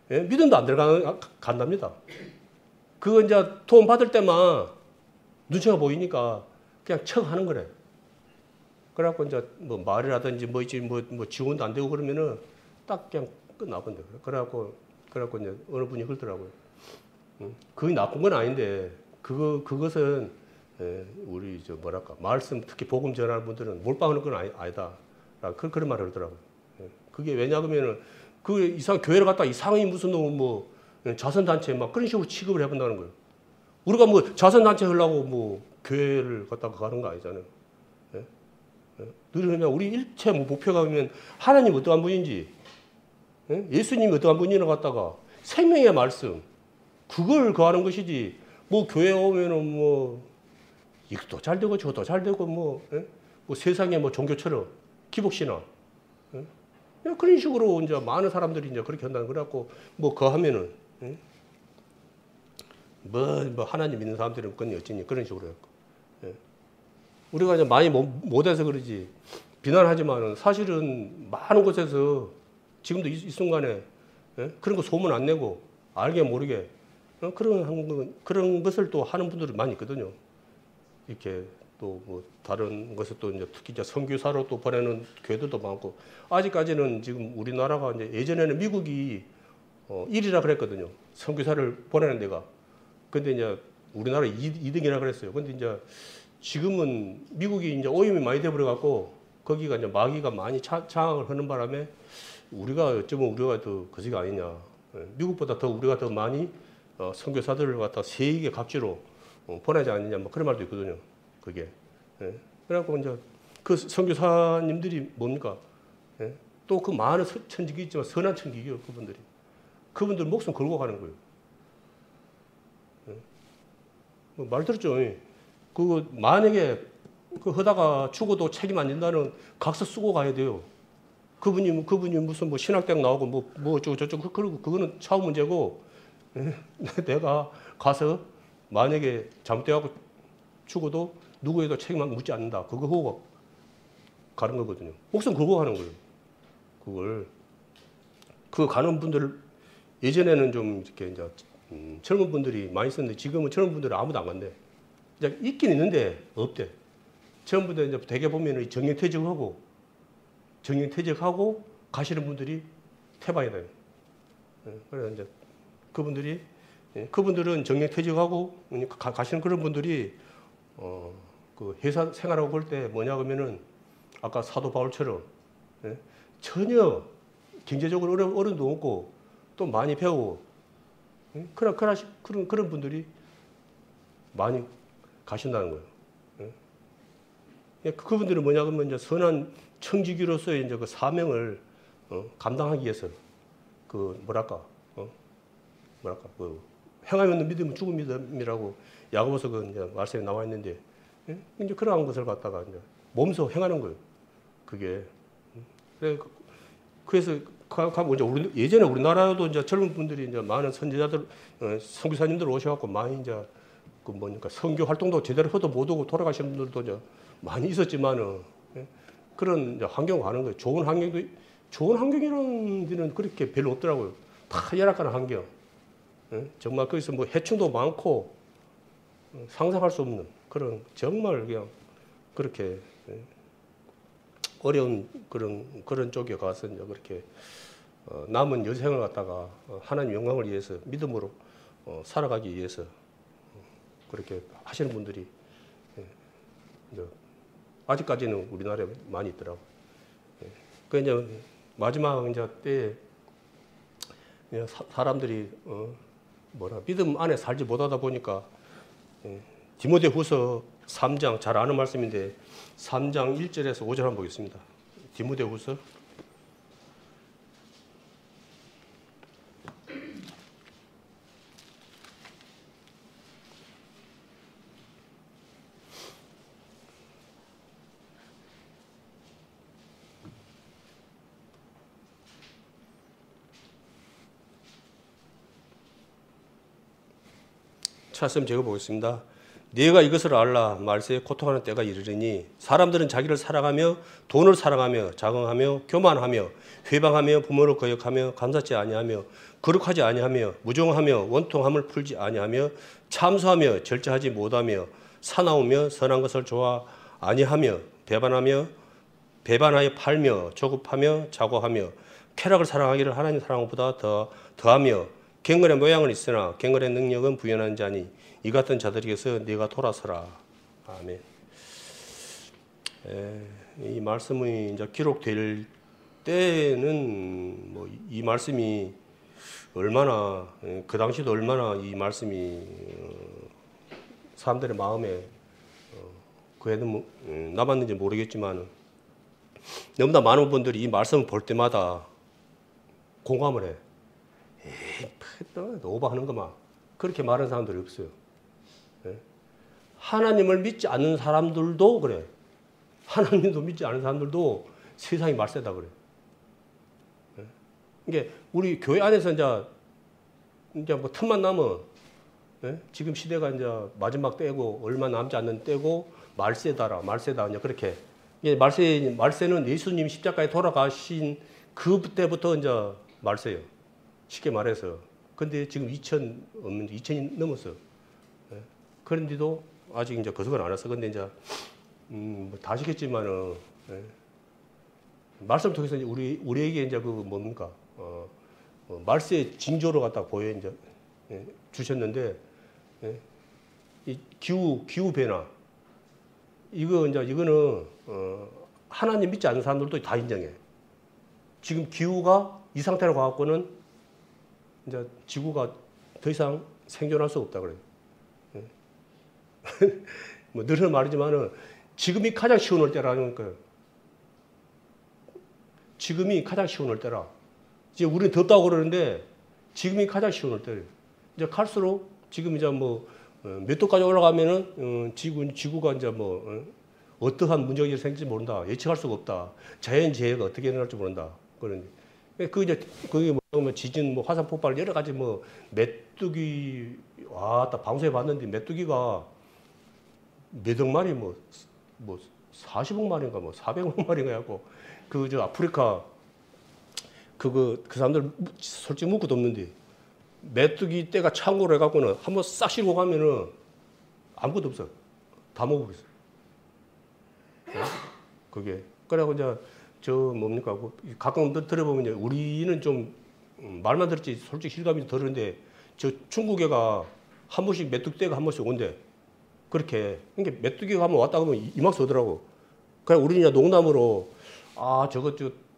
믿음도 안 들어간답니다. 그거 이제 도움 받을 때만 눈치가 보이니까 그냥 척 하는 거래. 그래갖고 이제 뭐 말이라든지 뭐 지원도 안 되고 그러면은 딱 그냥 끝나본대. 그래갖고 이제 어느 분이 그러더라고요. 그게 나쁜 건 아닌데 그것은 우리 저 뭐랄까 말씀 특히 복음 전하는 분들은 몰빵하는 건 아니다. 그런 말을 하더라고요. 그게 왜냐하면은 그 이상 교회를 갖다 이상히 무슨 뭐 자선단체 막 그런 식으로 취급을 해본다는 거예요. 우리가 뭐 자선단체 하려고 뭐 교회를 갖다가 가는 거 아니잖아요. 늘 그냥 우리 일체 목표가 보면 하나님 어떠한 분인지 예수님이 어떠한 분인가 갖다가 생명의 말씀 그걸 거하는 것이지 뭐 교회 오면은 뭐 이것도 잘 되고 저것도 잘 되고 뭐 세상에 뭐 종교처럼 기복신화 그런 식으로 이제 많은 사람들이 이제 그렇게 한다는 거라고 뭐 거하면은 뭐 하나님 믿는 사람들은 그건 어찌니 그런 식으로 했고 우리가 이제 많이 못해서 그러지 비난하지만은 사실은 많은 곳에서 지금도 이 순간에 그런 거 소문 안 내고 알게 모르게 그런 것을 또 하는 분들이 많이 있거든요. 이렇게 또 뭐 다른 것을 또 이제 특히 이제 선교사로 또 보내는 교회들도 많고 아직까지는 지금 우리나라가 이제 예전에는 미국이 1위라 그랬거든요. 선교사를 보내는 데가. 근데 이제 우리나라 2등이라 그랬어요. 근데 이제 지금은 미국이 이제 오염이 많이 돼버려 갖고 거기가 이제 마귀가 많이 장악을 하는 바람에 우리가 어쩌면 우리가 더 거지가 아니냐. 미국보다 더 우리가 더 많이 선교사들을 갖다 세계 각지로 보내지 않느냐 뭐 그런 말도 있거든요. 그게. 그래갖고 이제 그 선교사님들이 뭡니까? 또 그 많은 천직이 있지만 선한 천직이요 그분들이. 그분들 목숨 걸고 가는 거예요. 말 들었죠? 그거 만약에 그 하다가 죽어도 책임 안 진다는 각서 쓰고 가야 돼요. 그분이 무슨 뭐 신학대학 나오고 뭐 저쩌고 그리고 그거는 차후 문제고 내가 가서 만약에 잘못돼갖고 죽어도 누구에도 책임만 묻지 않는다. 그거 하고 가는 거거든요. 목숨 걸고 가는 거예요. 그걸 그 가는 분들 예전에는 좀 이렇게 이제 젊은 분들이 많이 썼는데 지금은 젊은 분들은 아무도 안 간대. 이제 있긴 있는데 없대. 전부 다 이제 대개 보면은 정년퇴직하고 가시는 분들이 태반이 돼요. 그래서 이제 그분들은 정년퇴직하고 가시는 그런 분들이 그 회사 생활하고 그럴 때 뭐냐 그러면은 아까 사도 바울처럼 전혀 경제적으로 어려움도 없고 또 많이 배우고 그런 분들이 많이 가신다는 거예요. 그분들은 뭐냐 그러면 이제 선한 청지기로서의 이제 그 사명을 감당하기 위해서 그 그 행함이 없는 믿음은 죽은 믿음이라고 야고보서 그 이제 말씀에 나와 있는데 이제 그러한 것을 갖다가 이제 몸소 행하는 거예요. 그게 그래서 이제 예전에 우리나라도 이제 젊은 분들이 이제 많은 선지자들 선교사님들 오셔갖고 많이 이제 그 뭐니까 선교 활동도 제대로 해도 못 오고 돌아가신 분들도 이제 많이 있었지만은 예? 그런 이제 환경 가는 거예요. 좋은 환경이라는 데는 그렇게 별로 없더라고요. 다 열악한 환경. 예? 정말 거기서 뭐 해충도 많고 상상할 수 없는 그런 정말 그냥 그렇게 예? 어려운 그런 쪽에 가서 이제 그렇게 남은 여생을 갖다가 하나님 영광을 위해서 믿음으로 살아가기 위해서 그렇게 하시는 분들이 이제 아직까지는 우리나라에 많이 있더라고. 그 이제 마지막 이제 때에 사람들이 믿음 안에 살지 못하다 보니까 디모데후서 3장 잘 아는 말씀인데 3장 1절에서 5절 한번 보겠습니다. 디모데후서 찾으면 제가 보겠습니다. 네가 이것을 알라. 말세에 고통하는 때가 이르리니 사람들은 자기를 사랑하며 돈을 사랑하며 자긍하며 교만하며 회방하며 부모를 거역하며 감사치 아니하며 거룩하지 아니하며 무정하며 원통함을 풀지 아니하며 참소하며 절제하지 못하며 사나우며 선한 것을 좋아 아니하며 배반하여 팔며 조급하며 자고하며 쾌락을 사랑하기를 하나님 사랑보다 더하며 갱건의 모양은 있으나 갱건의 능력은 부연한 자니 이 같은 자들에게서 네가 돌아서라. 아멘. 이 말씀이 이제 기록될 때는 뭐 이 말씀이 얼마나 그 당시도 얼마나 이 말씀이 사람들의 마음에 그에도 남았는지 모르겠지만 너무나 많은 분들이 이 말씀을 볼 때마다 공감을 해. 오버하는 거만 그렇게 말하는 사람들이 없어요. 하나님을 믿지 않는 사람들도 그래. 하나님도 믿지 않는 사람들도 세상이 말세다 그래. 이게 우리 교회 안에서 이제 뭐 틈만 나면 지금 시대가 이제 마지막 때고 얼마 남지 않는 때고 말세다 이제 그렇게. 이게 말세는 예수님 십자가에 돌아가신 그때부터 이제 말세예요. 쉽게 말해서. 근데 지금 2000이 넘었어. 그런데도 아직 이제 거듭을 안 했어. 근데 이제, 뭐 다 아시겠지만은, 말씀 통해서 우리에게 이제 그 뭡니까, 말세의 징조로 갖다 이제, 주셨는데, 이 기후 변화. 이거는, 하나님 믿지 않는 사람들도 다 인정해. 지금 기후가 이 상태로 가갖고는 이제 지구가 더 이상 생존할 수 없다 그래요. 뭐 늘 말이지만은 지금이 가장 시원할 때라는 거예요. 지금이 가장 시원할 때라. 이제 우리는 덥다고 그러는데 지금이 가장 시원할 때예요. 이제 갈수록 지금 이제 뭐 몇 도까지 올라가면은 지구가 이제 뭐 어떠한 문제가 생길지 모른다. 예측할 수가 없다. 자연재해가 어떻게 일어날지 모른다. 그런. 그게 뭐 지진, 뭐 화산 폭발 여러 가지 뭐 메뚜기 왔다 방송에 봤는데 메뚜기가 몇억 마리 뭐 40억 마리인가 뭐 400억 마리인가 해갖고 저 아프리카 그 사람들 솔직히 묻고도 없는데 메뚜기 떼가 창고로 해갖고는 한번 싹 싣고 가면은 아무것도 없어. 다 먹어버렸어. 그게. 그래갖고 이제 뭡니까? 가끔 들어보면 우리는 좀 말만 들었지 솔직히 실감이 덜는데 중국에가 한 번씩 메뚜기떼가 한 번씩 온대. 그렇게. 그러니까 메뚜기가 한번 왔다 그러면 이만큼 오더라고. 그래 우리는 이제 농담으로 저거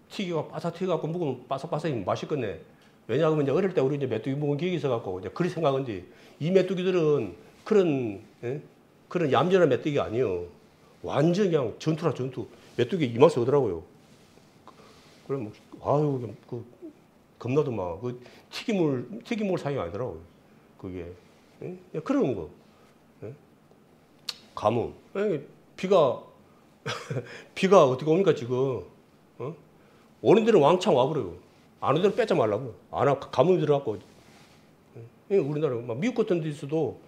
튀기가 바삭 튀겨갖고 먹으면 바삭바삭이 맛있겠네. 왜냐하면 이제 어릴 때 우리 이제 메뚜기 먹은 기억이 있어갖고 이제 그리 생각한데 이 메뚜기들은 그런 얌전한 메뚜기가 아니에요. 완전 그냥 전투라 전투. 메뚜기 이만큼 오더라고요. 그래 겁나도 막 튀김물 사이가 아니더라고요. 그게 그런 거. 가뭄. 비가 어떻게 옵니까 지금? 오는 데는 왕창 와버려요. 안 오는 데는 빼자 말라고. 가뭄이 들어갖고. 우리나라 막 미국 같은 데서도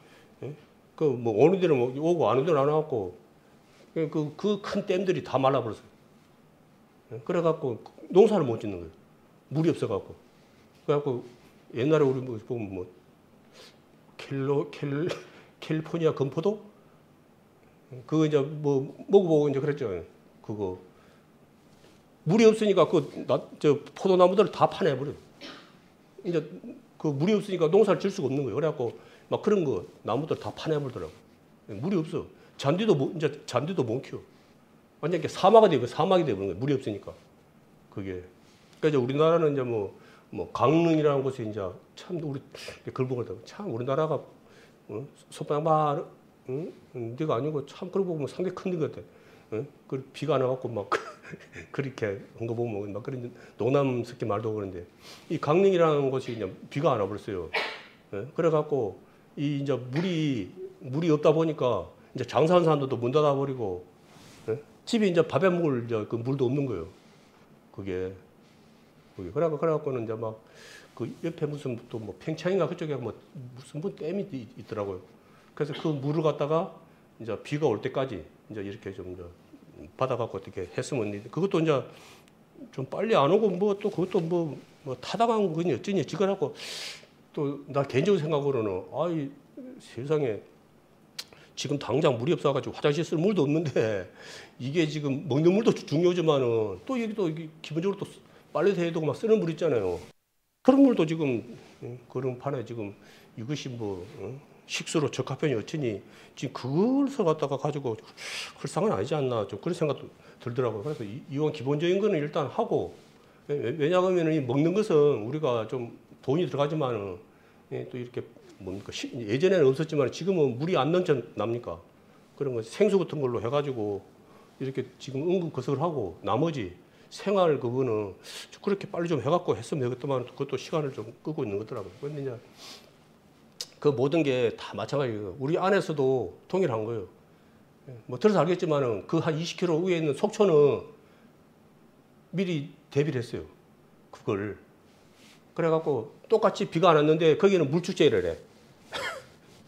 그 뭐 오는 데는 뭐 오고 안 오는 데는 안 와갖고 그 큰 댐들이 다 말라버렸어요. 그래갖고 농사를 못 짓는 거예요. 물이 없어갖고. 그래갖고 옛날에 우리 뭐 보면 뭐 캘리포니아 건포도 그거 이제 뭐 먹어보고 이제 그랬죠. 그거 물이 없으니까 저 포도나무들을 다 파내버려. 이제 그 물이 없으니까 농사를 질 수가 없는 거예요. 그래갖고 막 그런 거 나무들 다 파내버리더라고. 물이 없어. 이제 잔디도 못 키워. 완전 이렇게 사막이 되버린 거예요. 물이 없으니까. 그게. 그러니까 이제 우리나라는 이제 뭐 강릉이라는 곳이 이제 참 우리 글보가 참 우리나라가 소방만 데가 아니고 참 그러고 보면 상당히 큰 데 같아. 그 비가 안 와갖고 막 그렇게 한 거 보면 막 그런 농담스럽게 말도 그런데 이 강릉이라는 곳이 이제 비가 안 와버렸어요. 그래갖고 이 이제 물이 없다 보니까 이제 장사하는 사람들도 문 닫아버리고 집에 이제 밥에 먹을 이제 그 물도 없는 거예요. 그게. 그래갖고는 이제 막 그 옆에 무슨 또 뭐 평창인가 그쪽에 뭐 무슨 댐이 있더라고요. 그래서 그 물을 갖다가 이제 비가 올 때까지 이제 이렇게 좀 이제 받아갖고 어떻게 했으면 그것도 이제 좀 빨리 안 오고 뭐 또 그것도 뭐 타당한 거니 어쩌니 지그라고 또 나 개인적으로 생각으로는 아이 세상에 지금 당장 물이 없어가지고 화장실 쓸 물도 없는데 이게 지금 먹는 물도 중요하지만은 또 여기도 기본적으로 또 빨래 대야 되고 막 쓰는 물 있잖아요. 그런 물도 지금 그런 판에 지금 이것이 뭐 식수로 적합하니 어쩌니 지금 그걸 갖다가 가지고 헐상은 아니지 않나 좀 그런 생각도 들더라고요. 그래서 이왕 기본적인 거는 일단 하고 왜냐하면 이 먹는 것은 우리가 좀 돈이 들어가지만은 또 이렇게 뭡니까 예전에는 없었지만 지금은 물이 안 넘쳐납니까? 그런 거 생수 같은 걸로 해가지고 이렇게 지금 응급 거석을 하고 나머지 생활 그거는 그렇게 빨리 좀 해갖고 했으면 되겠더만 그것도 시간을 좀 끄고 있는 거더라고요. 그런데 이제 그 모든 게 다 마찬가지예요. 우리 안에서도 동일한 거예요. 뭐 들어서 알겠지만은 그 한 20km 위에 있는 속초는 미리 대비를 했어요. 그걸. 그래갖고 똑같이 비가 안 왔는데 거기는 물축제를 해.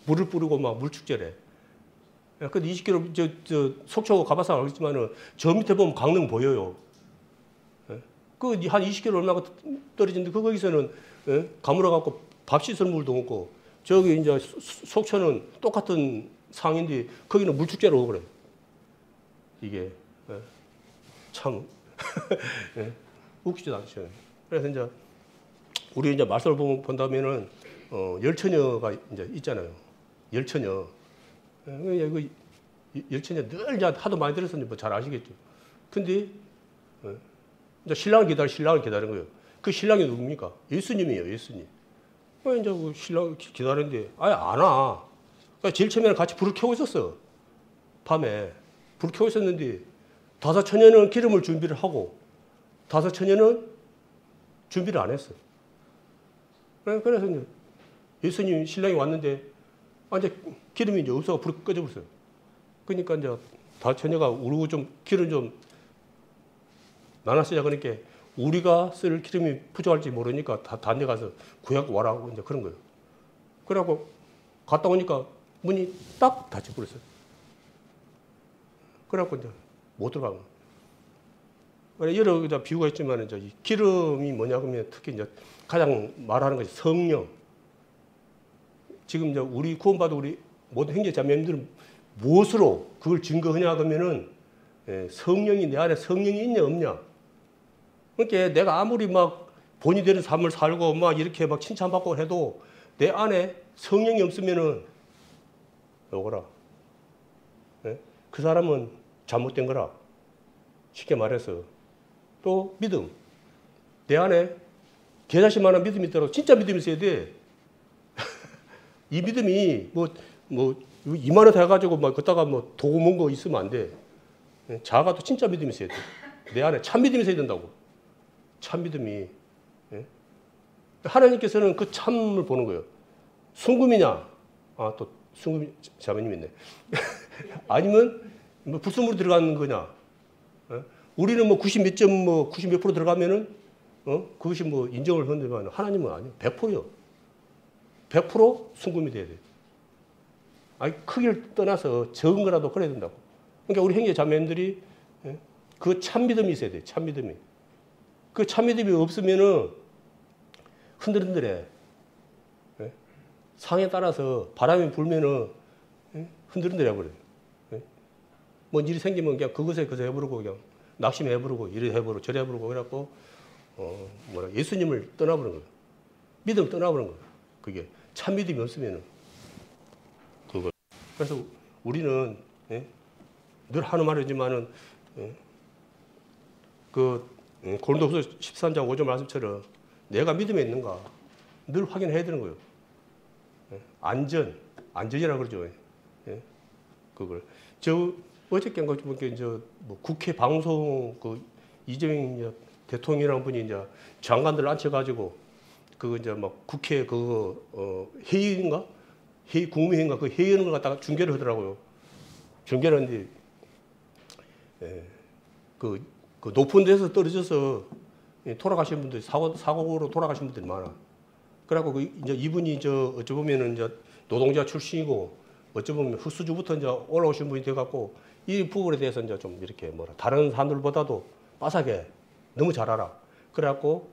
물을 뿌리고 막 물축제를 해. 근데 20km 저 속초 가봐서 알겠지만은 저 밑에 보면 강릉 보여요. 그 한 20km 얼마가 떨어진데 거기서는 가물어 갖고 밥 씻을 물도 없고 저기 이제 속초는 똑같은 상인데 거기는 물축제로 오고 그래. 이게 참 웃기지도 않죠. 그래서 이제 우리 이제 말씀을 본다면은 열처녀가 이제 있잖아요. 열처녀. 그 열처녀 늘 이제 하도 많이 들었으니 뭐 잘 아시겠죠. 근데 이제 신랑을 기다린 거예요. 그 신랑이 누굽니까? 예수님이에요, 예수님. 이제 그 신랑 기다리는데 아예 안 와. 그러니까 제일 처음에는 같이 불을 켜고 있었어. 밤에 불을 켜고 있었는데 다섯 처녀는 기름을 준비를 하고 다섯 처녀는 준비를 안 했어. 그래서 이제 예수님 신랑이 왔는데 이제 기름이 이제 없어서 불이 꺼져 버렸어요. 그러니까 이제 다섯 처녀가 우리 좀 기름 좀 나눠쓰자 그러니까 우리가 쓸 기름이 부족할지 모르니까 다른 데 가서 구하고 와라고 이제 그런 거예요. 그래갖고 갔다 오니까 문이 딱 닫혀버렸어요. 그래갖고 이제 못 들어가는 거예요. 여러 비유가 있지만 이제 이 기름이 뭐냐 그러면 특히 이제 가장 말하는 것이 성령. 지금 이제 우리 구원받은 우리 모든 형제 자매님들은 무엇으로 그걸 증거하냐 그러면은 성령이 내 안에 성령이 있냐 없냐. 그러니까 내가 아무리 막 본이 되는 삶을 살고 막 이렇게 막 칭찬받고 해도 내 안에 성령이 없으면은 요거라. 그 사람은 잘못된 거라. 쉽게 말해서. 또 믿음. 내 안에 개자식만한 믿음이 있더라도 진짜 믿음이 있어야 돼. 이 믿음이 뭐 이만원 해가지고 막 걷다가 뭐 도구 먼 거 있으면 안 돼. 자아가도 진짜 믿음이 있어야 돼. 내 안에 참 믿음이 있어야 된다고. 참 믿음이. 하나님께서는 그 참을 보는 거예요. 순금이냐? 또 순금 자매님 있네. 아니면 뭐 불순물이 들어가는 거냐? 우리는 뭐 90몇 점, 90몇 프로 들어가면은 그것이 뭐 인정을 하는데만 하나님은 아니에요. 100%요. 100% 순금이 돼야 돼요. 아니 크기를 떠나서 적은 거라도 그래야 된다고. 그러니까 우리 형제 자매님들이 그 참믿음이 있어야 돼. 참믿음이. 그 참믿음이 없으면은 흔들흔들해. 상에 따라서 바람이 불면은 흔들흔들해 버려요. 뭐 일이 생기면 그냥 그것에 해버리고 그냥 낙심해버리고 이래 해버리고 저래 해버리고 그래갖고 예수님을 떠나버린 거예요. 믿음 떠나버린 거예요. 그게 참 믿음이 없으면은 그걸. 그래서 우리는 늘 하는 말이지만은 고린도후서 13장 5절 말씀처럼 내가 믿음에 있는가 늘 확인해야 되는 거예요. 안전이라 그러죠. 그걸 어저께 뭐 국회 방송 이재명 대통령이라는 분이 이제 장관들 앉혀가지고 이제 막 국회 회의인가 국무회의인가 그 회의하는 걸 갖다가 중계를 하더라고요. 중계를 하는데 그 높은 데서 떨어져서 돌아가신 분들이 사고로 돌아가신 분들이 많아. 그래갖고 이제 이분이 어찌 보면은 이제 노동자 출신이고 어찌 보면 흑수저부터 이제 올라오신 분이 돼갖고 이 부분에 대해서 이제 좀 이렇게 다른 사람들보다도 빠삭해 너무 잘 알아. 그래갖고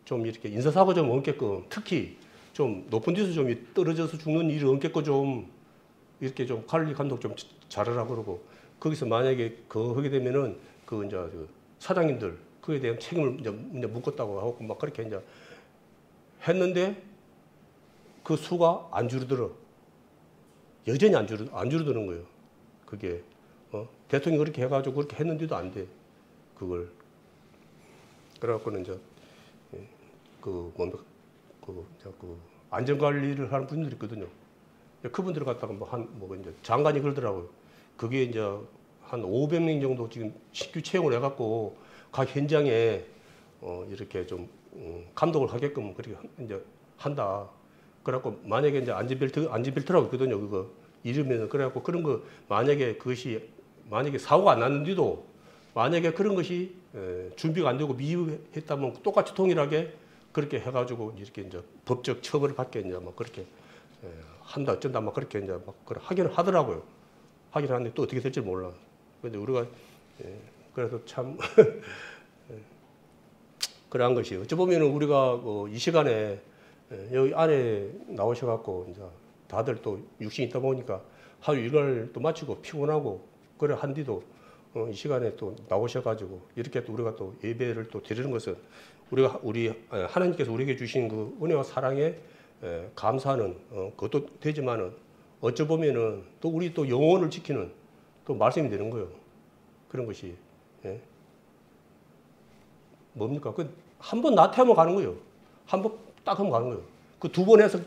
좀 이렇게 인사사고 좀 없게끔 특히 좀 높은 데서 좀 떨어져서 죽는 일이 없게끔 좀 이렇게 좀 관리 감독 좀 잘하라 그러고 거기서 만약에 하게 되면은 이제 사장님들 그에 대한 책임을 이제 묻겠다고 하고 막 그렇게 이제 했는데 그 수가 안 줄어들어. 여전히 안 줄어드는 거예요. 그게 대통령이 그렇게 해가지고 그렇게 했는데도 안 돼. 그걸. 그래갖고는 이제 안전관리를 하는 분들이 있거든요. 그분들 갖다가 이제 장관이 그러더라고요. 그게 이제 한 500명 정도 지금 신규 채용을 해갖고 각 현장에 이렇게 좀 감독을 하게끔 그렇게 이제 한다. 그래갖고 만약에 이제 안전벨트라고 있거든요. 그거 이러면 그래갖고 그런 거 만약에 사고가 안 났는데도 만약에 그런 것이 준비가 안 되고 미흡했다면 똑같이 통일하게 그렇게 해가지고 이렇게 이제 법적 처벌을 받게 이제 막 그렇게 한다 어쩐다 막 그렇게 이제 막 하기는 하더라고요. 하긴 하는데 또 어떻게 될지 몰라. 근데 우리가 그래서 참 그러한 것이 어찌 보면은 우리가 이 시간에 여기 안에 나오셔갖고 이제 다들 또 육신이 있다 보니까 하루 일과를 또 마치고 피곤하고 그래 한 뒤도 이 시간에 또 나오셔가지고 이렇게 또 우리가 또 예배를 또 드리는 것은 우리 하나님께서 우리에게 주신 그 은혜와 사랑에 감사하는 그것도 되지만은 어찌 보면은 또 우리 또 영혼을 지키는 또 말씀이 되는 거예요. 그런 것이 뭡니까? 한 번 나태하면 가는 거예요. 한 번 딱 하면 가는 거예요. 그 두 번 해서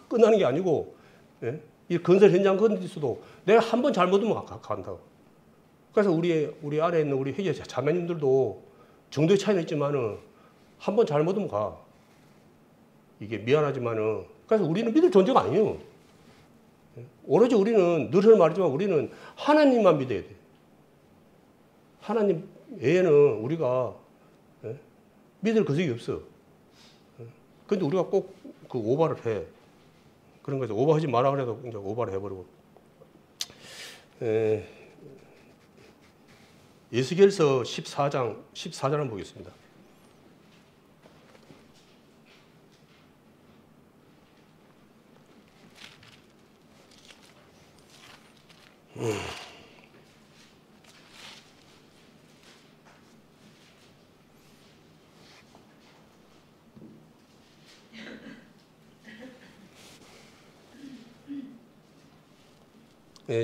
끝나는 게 아니고 이 건설 현장 건설에서도 내가 한 번 잘못하면 간다고. 그래서 우리 안에 있는 우리 회계 자매님들도 정도의 차이는 있지만은 한 번 잘못하면 가. 이게 미안하지만은 그래서 우리는 믿을 존재가 아니에요. 오로지 우리는 늘 하는 말이지만 우리는 하나님만 믿어야 돼. 하나님 외에는 우리가 믿을 것이 없어. 근데 우리가 꼭 그 오바를 해. 그런 거죠. 오버하지 마라 그래도 이제 오버를 해버리고. 에스겔서 14장을 보겠습니다.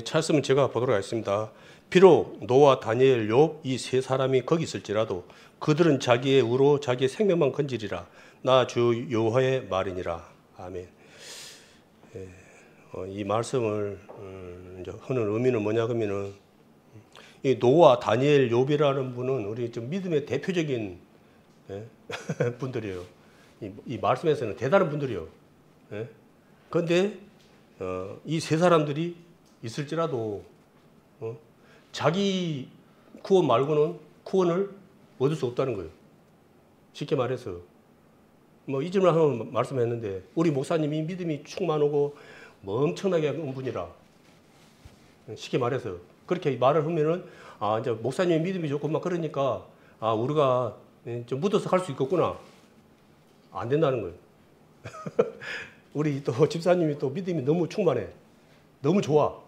찾으면 제가 보도록 하겠습니다. 비록 노아, 다니엘, 욥 이 세 사람이 거기 있을지라도 그들은 자기의 의로 자기의 생명만 건지리라. 나 주 여호와의 말이니라. 아멘. 이 말씀을 이제 하는 의미는 뭐냐 그러면은 이 노아, 다니엘, 욥이라는 분은 우리 좀 믿음의 대표적인 분들이에요. 이 말씀에서는 대단한 분들이에요. 그런데 이 세 사람들이 있을지라도 자기 구원 말고는 구원을 얻을 수 없다는 거예요. 쉽게 말해서 뭐 이 점을 한번 말씀했는데 우리 목사님이 믿음이 충만하고 뭐 엄청나게 한 분이라. 쉽게 말해서. 그렇게 말을 하면은, 아, 이제 목사님이 믿음이 좋고 막 그러니까, 아, 우리가 좀 묻어서 갈 수 있겠구나. 안 된다는 거예요. 우리 또 집사님이 또 믿음이 너무 충만해. 너무 좋아.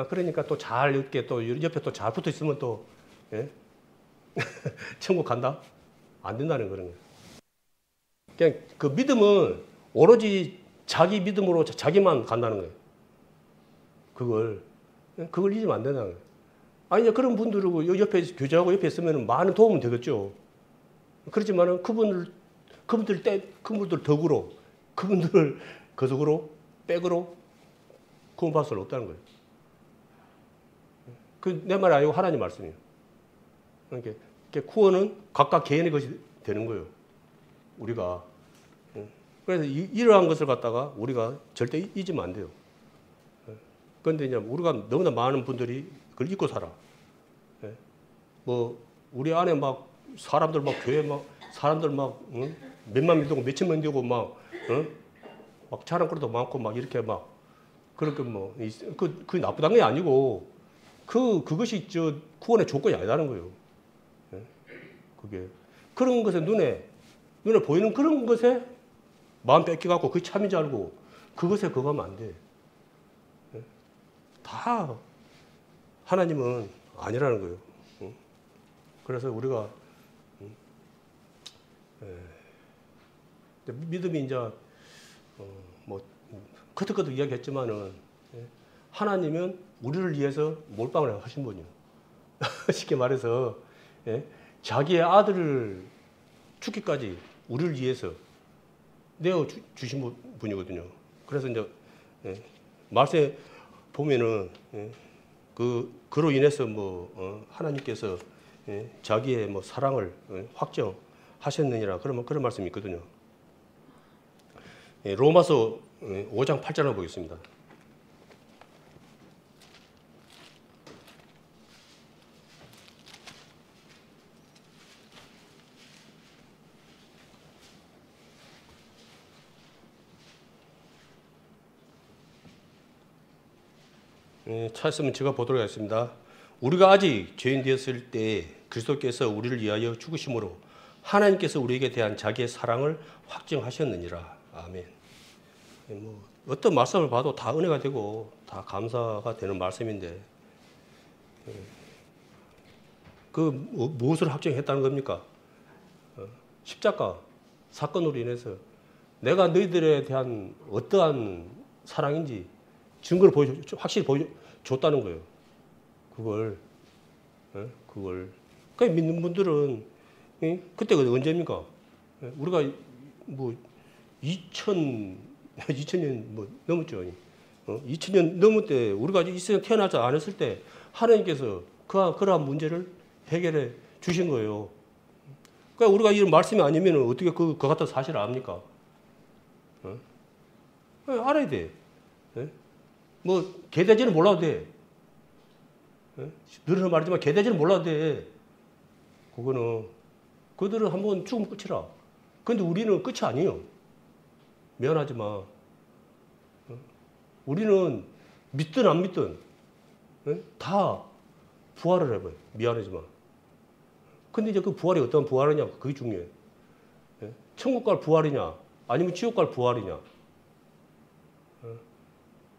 그러니까 또 잘 이렇게 또 옆에 또 잘 붙어 있으면 또, 예? 천국 간다? 안 된다는 거예요. 그냥 그 믿음은 오로지 자기 믿음으로 자기만 간다는 거예요. 그걸 잊으면 안 된다는 거예요. 아니, 이제 그런 분들하고 옆에, 교제하고 옆에 있으면 많은 도움은 되겠죠. 그렇지만은 그분들 덕으로, 그분들 거덕으로, 백으로 구원받을 수는 없다는 거예요. 내 말 아니고 하나님 말씀이에요. 그러니까 구원은 각각 개인의 것이 되는 거예요. 우리가. 그래서 이러한 것을 갖다가 우리가 절대 잊으면 안 돼요. 그런데 이제 우리가 너무나 많은 분들이 그걸 잊고 살아. 뭐, 우리 안에 막 사람들 막 교회 막 사람들 막 몇만 명 되고 몇천 명 되고 막 자랑거리도 많고 막 이렇게 막 그렇게 뭐, 그게 나쁘다는 게 아니고 그것이 저 구원의 조건이 아니라는 거예요. 그게. 그런 것에 눈에 보이는 그런 것에 마음 뺏겨갖고 그게 참인 줄 알고 그것에 그거 하면 안 돼. 다 하나님은 아니라는 거예요. 그래서 우리가 믿음이 이제 뭐 커트커트 이야기했지만은 하나님은 우리를 위해서 몰빵을 하신 분이에요. 쉽게 말해서 자기의 아들을 죽기까지 우리를 위해서 내어 주신 분이거든요. 그래서 이제 말씀에 보면은 그로 인해서 뭐 하나님께서 자기의 뭐 사랑을 확정하셨느니라 그런 말씀이 있거든요. 로마서 5장 8절을 보겠습니다. 찾았으면 제가 보도록 하겠습니다. 우리가 아직 죄인 되었을 때 그리스도께서 우리를 위하여 죽으심으로 하나님께서 우리에게 대한 자기의 사랑을 확증하셨느니라. 아멘. 뭐 어떤 말씀을 봐도 다 은혜가 되고 다 감사가 되는 말씀인데 무엇을 확증했다는 겁니까? 십자가 사건으로 인해서 내가 너희들에 대한 어떠한 사랑인지 증거를 확실히 보여줬다는 거예요. 그걸. 그러니까 믿는 분들은, 그때가 언제입니까? 우리가 뭐, 2000년 뭐 넘었죠. 2000년 넘을 때, 우리가 이 세상에 태어나지 않았을 때, 하나님께서 그러한 문제를 해결해 주신 거예요. 그러니까 우리가 이런 말씀이 아니면 어떻게 그 같은 사실을 압니까? 알아야 돼. 뭐 개돼지는 몰라도 돼. 늘어서 말하지만 개돼지는 몰라도 돼. 그들은 한번 죽으면 끝이라. 근데 우리는 끝이 아니에요. 미안하지만 우리는 믿든 안 믿든 다 부활을 해봐요. 미안하지만. 근데 이제 그 부활이 어떤 부활이냐, 그게 중요해. 천국 갈 부활이냐, 아니면 지옥 갈 부활이냐.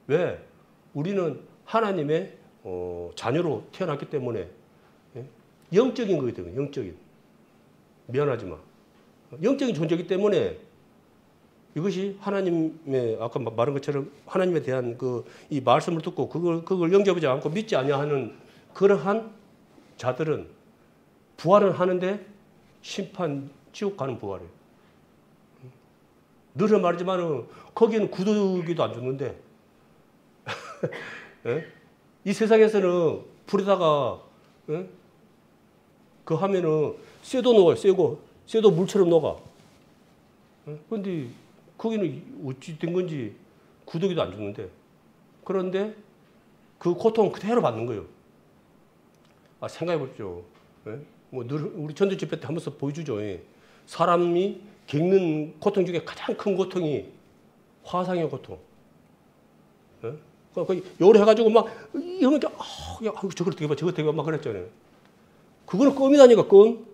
왜? 우리는 하나님의 자녀로 태어났기 때문에 영적인 거거든요. 영적인. 미안하지만 영적인 존재이기 때문에 이것이 하나님의 아까 말한 것처럼 하나님에 대한 이 말씀을 듣고 그걸 영접하지 않고 믿지 아니하는 그러한 자들은 부활은 하는데 심판 지옥 가는 부활이에요. 늘 말하지만 거기는 구더기도 안 죽는데 이 세상에서는 불에다가 그 하면은 쇠도 녹아요. 쇠도 물처럼 녹아. 그런데 거기는 어찌 된 건지 구더기도 안 죽는데 그런데 그 고통 그대로 받는 거예요. 생각해 보십시오. 뭐 늘 우리 전도 집회 때 한 번씩 보여주죠. 사람이 겪는 고통 중에 가장 큰 고통이 화상의 고통. 어? 요리해가지고 막 이러면 저걸 되게 봐, 저거 되게 봐, 막 그랬잖아요. 그거는 껌이다니까, 껌.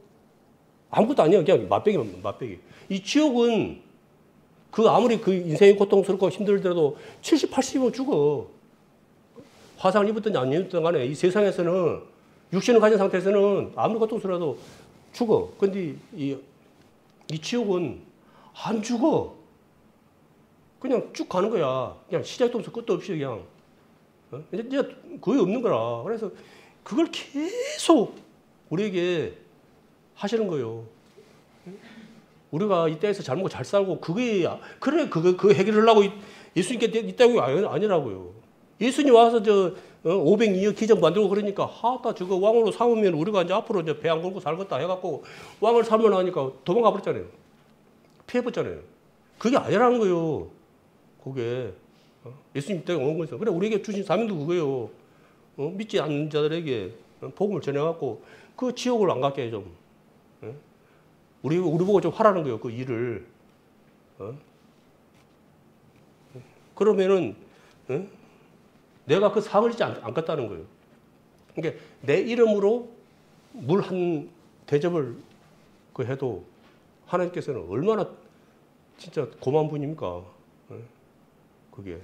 아무것도 아니야. 그냥 맛배기만, 맛배기. 이 지옥은 그 아무리 그 인생이 고통스럽고 힘들더라도 70, 80이면 죽어. 화상을 입었든지 안 입었든 간에 이 세상에서는 육신을 가진 상태에서는 아무리 고통스러워도 죽어. 근데 이 지옥은 안 죽어. 그냥 쭉 가는 거야. 그냥 시작도 없어, 끝도 없이 그냥. 이제 거의 없는 거라. 그래서 그걸 계속 우리에게 하시는 거예요. 우리가 이때에서 잘 먹고 잘 살고 그게 그래 그거 해결하려고 예수님께 있다고 아니라고요. 예수님 와서 502억 기적 만들고 그러니까 하다 저거 왕으로 삼으면 우리가 이제 앞으로 이제 배 안 걸고 살겠다 해갖고 왕을 삼으려 하니까 도망가 버렸잖아요. 피해버렸잖아요. 그게 아니라는 거예요. 그게 예수님 때가 온 거죠. 그래 우리에게 주신 사명도 그거예요. 믿지 않는 자들에게 복음을 전해갖고 그 지옥을 안 갖게 해 좀. 우리 보고 좀 하라는 거예요. 그 일을. 그러면은 내가 그 상을 짓지 않겠다는 거예요. 그러니까 내 이름으로 물 한 대접을 그 해도 하나님께서는 얼마나 진짜 고마운 분입니까? 그게.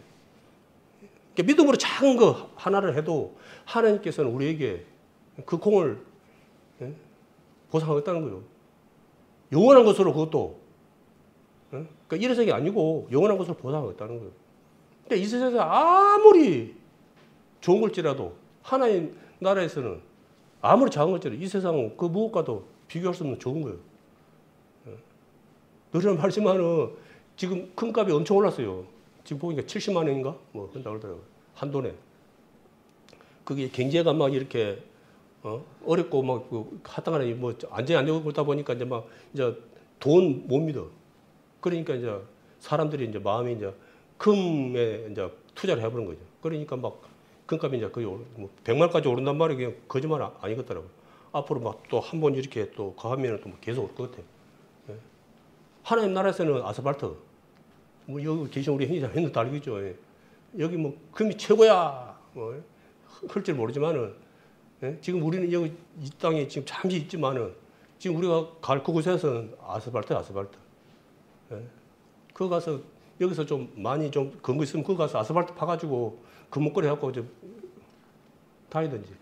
그러니까 믿음으로 작은 거 하나를 해도 하나님께서는 우리에게 그 공을 보상하겠다는 거예요. 영원한 것으로 그것도. 그러니까 일회성이 아니고 영원한 것으로 보상하겠다는 거예요. 근데 이 세상에서 아무리 좋은 걸지라도 하나님 나라에서는 아무리 작은 걸지라도 이 세상은 그 무엇과도 비교할 수 없는 좋은 거예요. 너희는 말씀하는 지금 금값이 엄청 올랐어요. 지금 보니까 70만 원인가? 뭐 그런다 그러더라고요. 한 돈에. 그게 경제가 막 이렇게 어렵고 막 하다간에 뭐 안정이 안 되고 그러다 보니까 이제 막 이제 돈 못 믿어. 그러니까 이제 사람들이 이제 마음이 이제 금에 이제 투자를 해보는 거죠. 그러니까 막 금값이 이제 거의 뭐 100만까지 오른단 말이 그냥 거짓말 아니겠더라고요. 앞으로 막 또 한 번 이렇게 또 가면 또 계속 올 것 같아. 예. 하나님 나라에서는 아스팔트. 뭐 여기 계신 우리 형님도 다 알겠죠. 예. 여기 뭐 금이 최고야. 뭐 흘줄 모르지만은 예? 지금 우리는 여기 이 땅에 지금 잠시 있지만은 지금 우리가 갈 그곳에서는 아스팔트. 예? 그거 가서 여기서 좀 많이 좀 근거 있으면 그거 가서 아스팔트 파가지고 금목걸이 해갖고 좀 다니든지.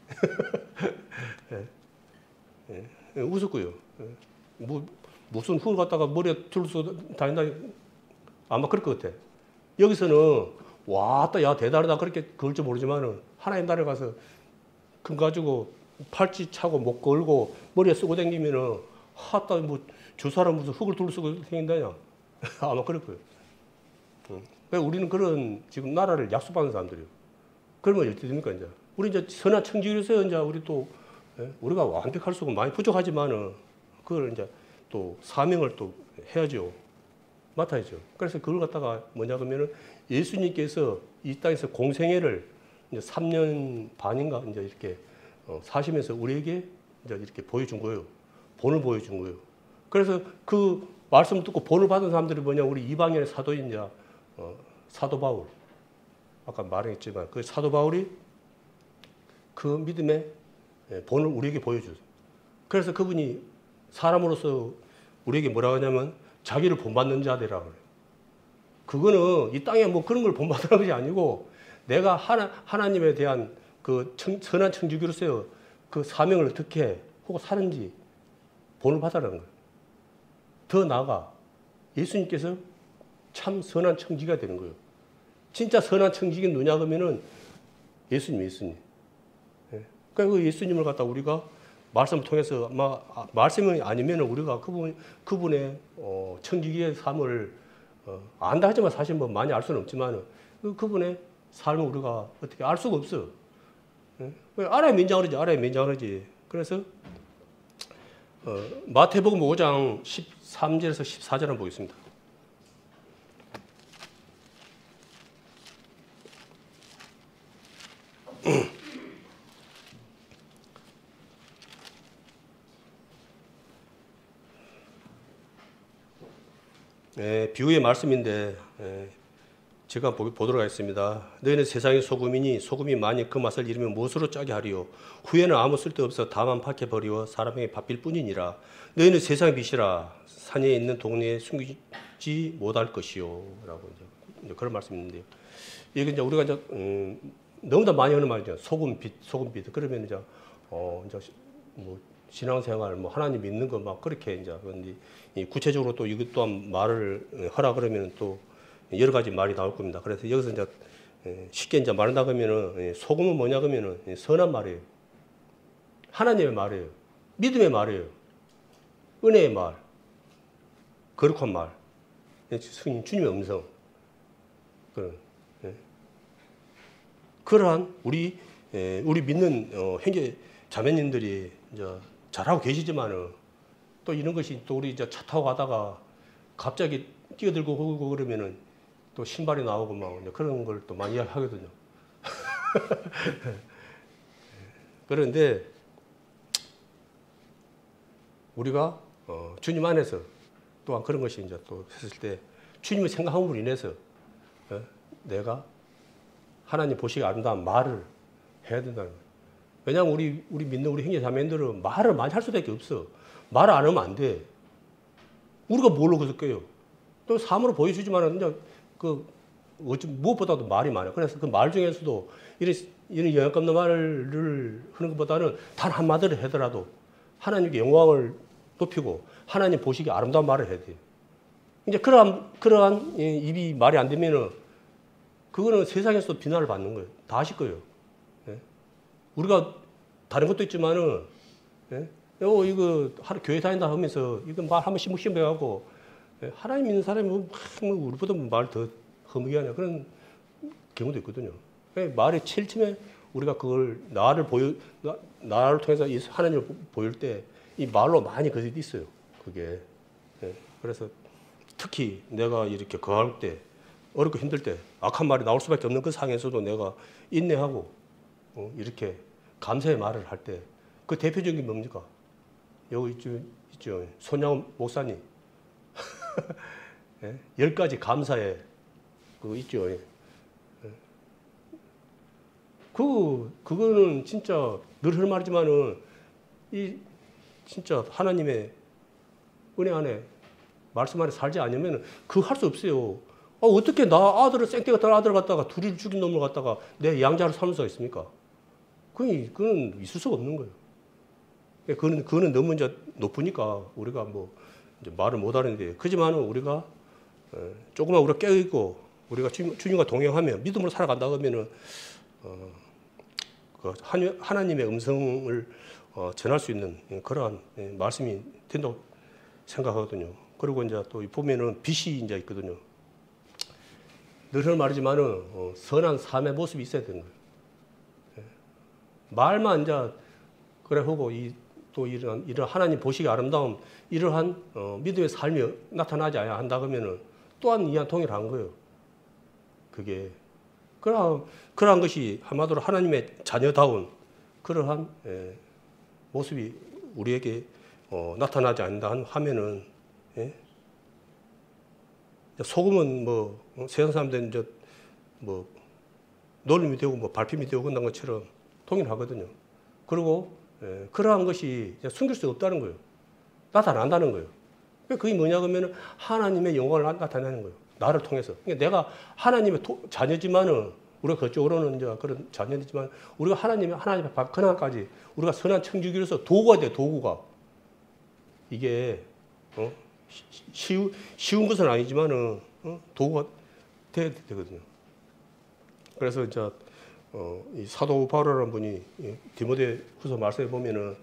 예? 예? 웃었고요. 예? 뭐 무슨 흙을 갖다가 머리에 둘러서 다닌다 아마 그럴 것 같아. 여기서는 와따 야 대단하다 그렇게 그럴 줄 모르지만은 하나님 나라에 가서 금 가지고 팔찌 차고 목 걸고 머리에 쓰고 다니면은 하따 뭐 저 사람 무슨 흙을 둘러쓰고 다닌다냐 아마 그럴 거예요. 그러니까 우리는 그런 지금 나라를 약속받는 사람들이에요. 그러면 어떻게 됩니까 이제? 우리 이제 선한 청지기로서 이제 우리 또 우리가 완벽할 수가 많이 부족하지만은 그걸 이제 또 사명을 또 해야죠. 맡아야죠. 그래서 그걸 갖다가 뭐냐 그러면은 예수님께서 이 땅에서 공생애를 이제 3년 반인가 이제 이렇게 사시면서 우리에게 이제 이렇게 보여준 거예요. 본을 보여준 거예요. 그래서 그 말씀 듣고 본을 받은 사람들이 뭐냐 우리 이방인의 사도인 이제 사도 바울 아까 말했지만 그 사도 바울이 그 믿음의 본을 우리에게 보여주죠. 그래서 그분이 사람으로서 우리에게 뭐라고 하냐면 자기를 본받는 자들이라고 그래요. 그거는 이 땅에 뭐 그런 걸 본받으라는 것이 아니고 내가 하나님에 대한 그 선한 청지기로서의 그 사명을 어떻게 하고 사는지 본을 받아라는 거예요. 더 나아가 예수님께서 참 선한 청지기가 되는 거예요. 진짜 선한 청지기는 누냐 그러면은 예수님. 예. 그러니까 그 예수님을 갖다 우리가 말씀을 통해서 말씀이 아니면 우리가 그분의 청지기의 삶을 안다 하지만 사실 뭐 많이 알 수는 없지만 그분의 삶을 우리가 어떻게 알 수가 없어. 알아야 민장하지. 그래서 마태복음 5장 13절에서 14절 한번 보겠습니다. 비유의 말씀인데 제가 보도록 하겠습니다. 너희는 세상의 소금이니 소금이 만일 그 맛을 잃으면 무엇으로 짜게 하리요? 후에는 아무 쓸데없어 다만 밖에 버리워 사람에게 바뀔 뿐이니라. 너희는 세상의 빛이라. 산에 있는 동네에 숨기지 못할 것이요. 라고 이제 그런 말씀이 있는데요. 이게 이제 우리가 이제 너무나 많이 하는 말이죠. 소금빛, 소금빛. 그러면 이제 이제 뭐 신앙생활, 뭐 하나님 믿는 거 막 그렇게 이제 그런데 구체적으로 또 이것 또한 말을 하라 그러면 또 여러 가지 말이 나올 겁니다. 그래서 여기서 이제 쉽게 이제 말한다 그러면은 소금은 뭐냐 그러면은 선한 말이에요. 하나님의 말이에요. 믿음의 말이에요. 은혜의 말. 거룩한 말. 주님의 음성. 그러한 우리 믿는 형제 자매님들이 이제 잘하고 계시지만은 또 이런 것이 또 우리 이제 차 타고 가다가 갑자기 뛰어들고 오고 그러면은 또 신발이 나오고 막 그런 걸 또 많이 하거든요. 그런데 우리가 주님 안에서 또한 그런 것이 이제 또 했을 때 주님을 생각함으로 인해서 내가 하나님 보시기 아름다운 말을 해야 된다는 거예요. 왜냐하면 우리 믿는 우리 형제 자매들은 말을 많이 할 수밖에 없어. 말을 안 하면 안 돼. 우리가 뭘로 그래서 껴요. 또 삶으로 보여주지만은 이제 무엇보다도 말이 많아요. 그래서 그 말 중에서도 이런 영향 없는 말을 하는 것보다는 단 한마디를 하더라도 하나님께 영광을 높이고 하나님 보시기 아름다운 말을 해야 돼요. 이제 그러한 입이 말이 안 되면은 그거는 세상에서도 비난을 받는 거예요. 다 아실 거예요. 예? 우리가 다른 것도 있지만은 이거 교회 다닌다 하면서 이거 말 한 번씩 묵심해가고 하나님 믿는 사람이 뭐 우리보다 말 더 허무게 하냐 그런 경우도 있거든요. 말의 칠침에 우리가 그걸 나를 통해서 이 하나님을 보일 때 이 말로 많이 그것이 있어요. 그게 그래서 특히 내가 이렇게 거할 때 어렵고 힘들 때 악한 말이 나올 수밖에 없는 그 상황에서도 내가 인내하고 이렇게 감사의 말을 할 때 그 대표적인 게 뭡니까? 여기 있죠. 손양원 목사님. 10가지 감사의 그거 있죠. 그거는 진짜 늘 하는 말이지만은 진짜 하나님의 은혜 안에 말씀 안에 살지 않으면 그거 할 수 없어요. 어떻게 나 아들을 생떼 같은 아들 갖다가 둘이 죽인 놈을 갖다가 내 양자로 삼을 수가 있습니까? 그건 있을 수가 없는 거예요. 그거는 너무 이제 높으니까 우리가 뭐 이제 말을 못 하는데, 그지만은 우리가 조금만 우리가 깨어있고 우리가 주님과 동행하며 믿음으로 살아간다 그러면은 하나님의 음성을 전할 수 있는 그러한 말씀이 된다고 생각하거든요. 그리고 이제 또 보면은 빛이 이제 있거든요. 늘 말이지만은 선한 삶의 모습이 있어야 되는 거예요. 말만 이제 그래 하고 또 이런 하나님 보시기 아름다운 이러한 믿음의 삶이 나타나지 않아야 한다 그러면은 또한 이한 동일한 거예요. 그게 그러한 것이 한마디로 하나님의 자녀다운 그러한 모습이 우리에게 나타나지 않는다 하면은 소금은 뭐 세상 사람들은 이제 뭐 놀림이 되고 뭐 발핌이 되고 그런 것처럼 동일하거든요. 그리고 그러한 것이 숨길 수 없다는 거예요. 나타난다는 거예요. 그게 뭐냐 그러면 하나님의 영광을 나타내는 거예요. 나를 통해서. 그러니까 내가 하나님의 자녀지만은 우리가 그쪽으로는 이제 그런 자녀지만 우리가 하나님의 근황까지 우리가 선한 청지기로서 도구가 돼, 도구가. 이게 쉬운 것은 아니지만은 도구가 돼야 되거든요. 그래서 이제 이 사도 바울이라는 분이 디모데후서 말씀에 보면은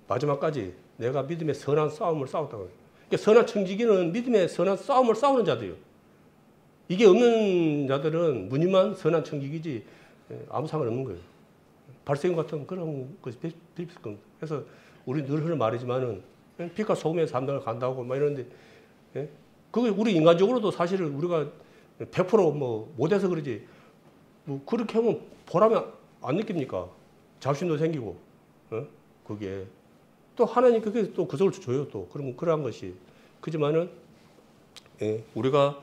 마지막까지 내가 믿음의 선한 싸움을 싸웠다고 해요. 그러니까 선한 청지기는 믿음의 선한 싸움을 싸우는 자들이에요. 이게 없는 자들은 무늬만 선한 청지기지 아무 상관없는 거예요. 발생 같은 그런 것이 비필 겁니다. 그래서 우리 늘 하는 말이지만은 빛과 소금의 삶을 간다고 막 이러는데 그게 우리 인간적으로도 사실은 우리가 100% 못해서 그러지 뭐 그렇게 하면 보람이 안 느낍니까? 자신도 생기고 그게 또 하나님 그게 또 그걸 줘요. 또 그러면 그러한 것이 그지만은 우리가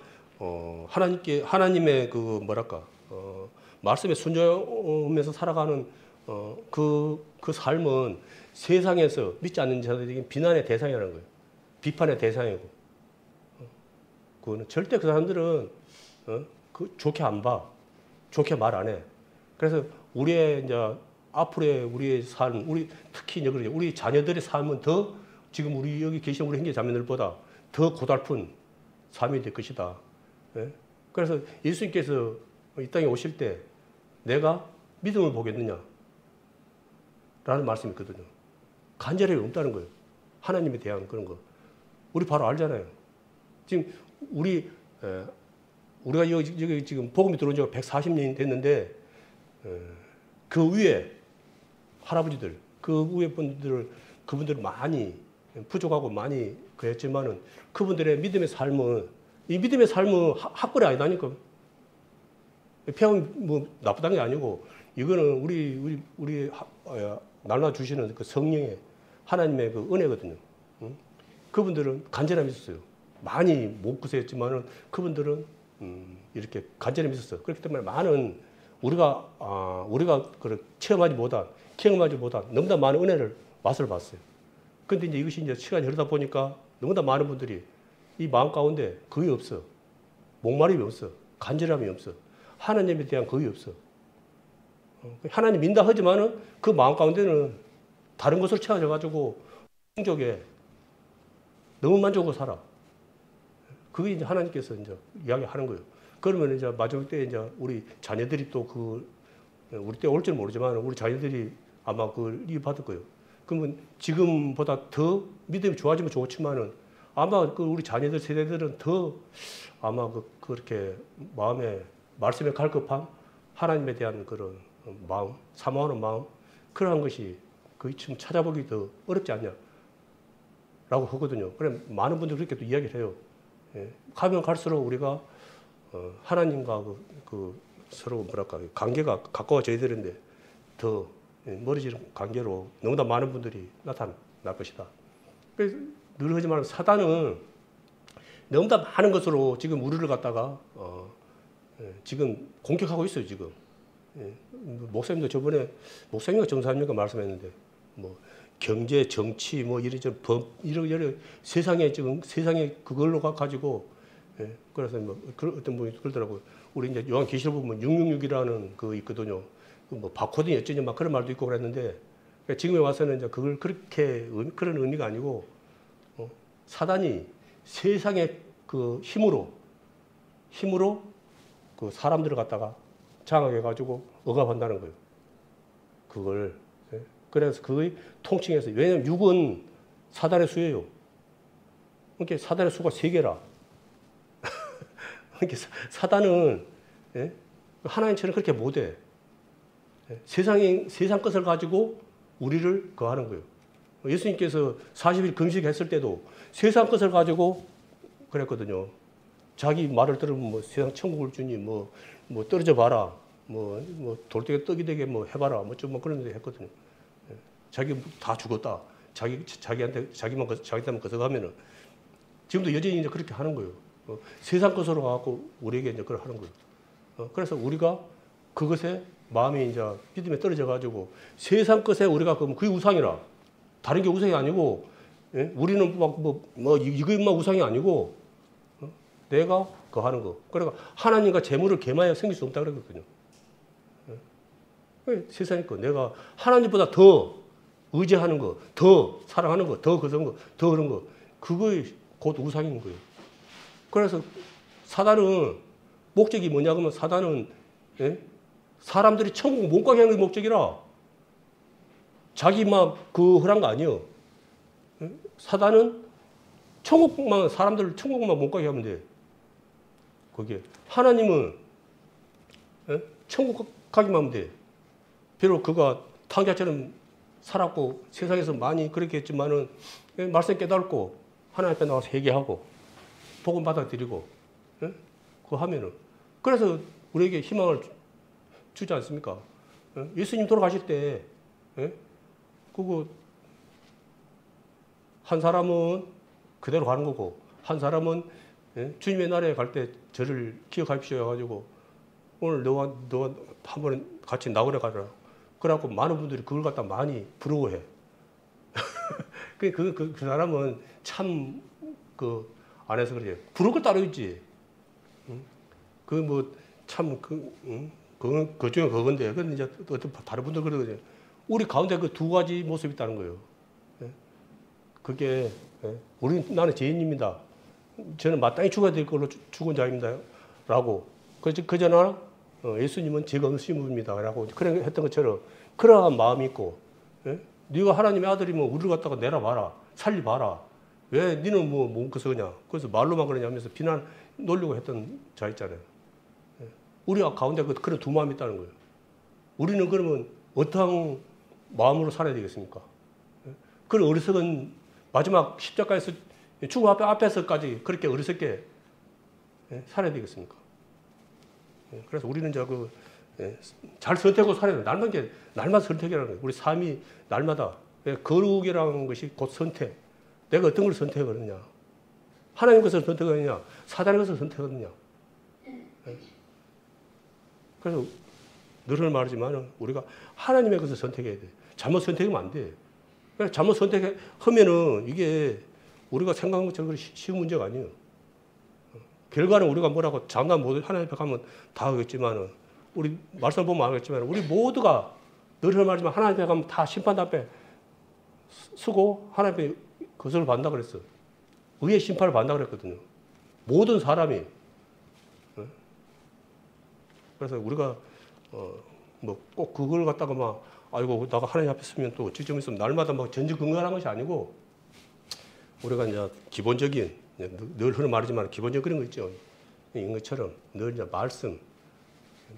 하나님의 그 뭐랄까 말씀에 순종하면서 살아가는 그 삶은 세상에서 믿지 않는 자들에게 비난의 대상이라는 거예요. 비판의 대상이고. 그거는 절대 그 사람들은 그 좋게 안 봐. 좋게 말 안 해. 그래서 우리의 이제 앞으로의 우리의 삶, 특히 이제 우리 자녀들의 삶은 더 지금 우리 여기 계신 우리 형제 자매들보다 더 고달픈 삶이 될 것이다. 예? 그래서 예수님께서 이 땅에 오실 때 내가 믿음을 보겠느냐? 라는 말씀이 있거든요. 간절함이 없다는 거예요. 하나님에 대한 그런 거. 우리 바로 알잖아요. 지금 우리가 여기 지금 복음이 들어온 지가 140년이 됐는데 그 위에 할아버지들, 그 위에 그분들 많이 부족하고 많이 그랬지만은 그분들의 믿음의 삶은 이 믿음의 삶은 학벌이 아니다니까. 평 뭐 나쁘다는 게 아니고 이거는 우리 나눠 주시는 그 성령의 하나님의 그 은혜거든요. 응? 그분들은 간절함이 있었어요. 많이 못 구세했지만은 그분들은 이렇게 간절함이 있었어요. 그렇기 때문에 많은 우리가 그 경험하지 못한 너무나 많은 은혜를 맛을 봤어요. 그런데 이제 이것이 이제 시간이 흐르다 보니까 너무나 많은 분들이 이 마음 가운데 거의 없어. 목마름이 없어. 간절함이 없어. 하나님에 대한 거의 없어. 하나님 믿는다 하지만은 그 마음 가운데는 다른 것을 채워져가지고 풍족에 너무 만족하고 살아. 그게 이제 하나님께서 이제 이야기하는 거예요. 그러면 이제 마지막 때 이제 우리 자녀들이 또 우리 때 올 줄 모르지만 우리 자녀들이 아마 그걸 이입받을 거예요. 그러면 지금보다 더 믿음이 좋아지면 좋지만은 아마 그 우리 자녀들 세대들은 더 아마 그렇게 말씀에 갈급함, 하나님에 대한 그런 마음, 사모하는 마음, 그러한 것이 거의 좀 찾아보기 더 어렵지 않냐라고 하거든요. 그래 많은 분들이 그렇게 또 이야기를 해요. 예. 가면 갈수록 우리가 하나님과 서로 뭐랄까 관계가 가까워져야 되는데 더 멀어지는 관계로 너무나 많은 분들이 나타날 것이다. 그래서 늘 하지 말고 사단은 너무나 많은 것으로 지금 우리를 갖다가 지금 공격하고 있어요. 지금 목사님도 저번에 목사님과 정사님과 말씀했는데 뭐 경제, 정치, 뭐 이런 법 이런 세상에 그걸로 가지고 그래서 뭐 어떤 분이 그러더라고요. 우리 이제 요한계시록 보면 666이라는 그 있거든요. 뭐 바코드니 어쩌니 막 그런 말도 있고 그랬는데 지금에 와서는 이제 그걸 그렇게 그런 의미가 아니고 사단이 세상의 그 힘으로 그 사람들을 갖다가 장악해가지고 억압한다는 거예요. 그걸. 그래서 그의 통칭해서, 왜냐면 6은 사단의 수예요. 그러니까 사단의 수가 3개라. 그러니까 사단은 하나님처럼 그렇게 못해. 세상 것을 가지고 우리를 거하는 거예요. 예수님께서 40일 금식했을 때도 세상 것을 가지고 그랬거든요. 자기 말을 들으면 뭐 세상 천국을 주니 뭐 떨어져 봐라. 뭐 돌덩이 떡이 되게 뭐 해봐라. 좀 그런 데 했거든요. 자기 다 죽었다. 자기만 거듭하면은 지금도 여전히 이제 그렇게 하는 거예요. 세상 것으로 갖고 우리에게 이제 그걸 하는 거예요. 그래서 우리가 그것에 마음이 이제 믿음에 떨어져 가지고 세상 것에 우리가 그게 우상이라. 다른 게 우상이 아니고, 우리는 이것만 우상이 아니고, 내가 그거 하는 거. 그러니까 하나님과 재물을 계마해 생길 수 없다 그랬거든요. 세상의 거. 내가 하나님보다 더 의지하는 거, 더 사랑하는 거, 더 그런 거, 더 그런 거. 그거이 곧 우상인 거예요. 그래서 사단은 목적이 뭐냐 그러면 사단은 사람들이 천국 못 가게 하는 게 목적이라. 자기만 허란 거 아니에요. 사단은 사람들을 천국만 못 가게 하면 돼. 거기에. 하나님은 천국 가기만 하면 돼. 비록 그가 탕자처럼 살았고 세상에서 많이 그렇게 했지만은 말씀 깨닫고 하나님 앞에 나와서 회개하고 복음 받아들이고 그거 하면은 그래서 우리에게 희망을 주지 않습니까? 예수님 돌아가실 때 그거 한 사람은 그대로 가는 거고 한 사람은 예? 주님의 나라에 갈 때 저를 기억하십시오 해가지고 오늘 너와 한번 같이 나오래 가라. 그래갖고 많은 분들이 그걸 갖다 많이 부러워해. 그 사람은 참 안에서 그러지. 부러울 걸 따로 있지. 응? 그 중에 그건데. 근데 이제 어떤 다른 분들 그러거든요. 우리 가운데 그 두 가지 모습이 있다는 거예요. 예? 그게, 예? 나는 죄인입니다. 저는 마땅히 죽어야 될 걸로 죽은 자입니다. 라고. 그저나 예수님은 죄가 없으신 분입니다. 라고. 그래 했던 것처럼 그러한 마음이 있고, 예? 네가 하나님의 아들이면 우리를 갖다가 내려봐라. 살리봐라. 왜 니는 그래서 그냥. 그래서 말로만 그러냐 하면서 비난 놀리고 했던 자 있잖아요. 예? 우리가 가운데 그런 두 마음이 있다는 거예요. 우리는 그러면 어떠한 마음으로 살아야 되겠습니까? 예? 그런 어리석은 마지막 십자가에서 죽음 앞에서까지 그렇게 어리석게 살아야 되겠습니까? 그래서 우리는 잘 선택하고 살아야 돼. 날마다 선택이라는 거예요. 우리 삶이 날마다. 거룩이라는 것이 곧 선택. 내가 어떤 걸 선택하느냐. 하나님 것을 선택하느냐. 사단의 것을 선택하느냐. 그래서 늘 말하지만 우리가 하나님의 것을 선택해야 돼. 잘못 선택하면 안 돼. 잘못 선택하면은 이게 우리가 생각한 것처럼 쉬운 문제가 아니에요. 결과는 우리가 뭐라고 장담 못, 하나님 앞에 가면 다 하겠지만은, 우리 말씀 보면 알겠지만, 우리 모두가 늘 말하지만 하나님 앞에 가면 다 심판 앞에 쓰고 하나님 앞에 거절을 받는다 그랬어. 의의 심판을 받는다 그랬거든요. 모든 사람이. 그래서 우리가, 꼭 그걸 갖다가 아이고, 나가 하나님 앞에 서면 또 지점 있으면 날마다 전지긍긍하는 것이 아니고, 우리가 이제 기본적인, 늘 흔히 말하지만 기본적인 그런 거 있죠. 이것처럼 늘 이제 말씀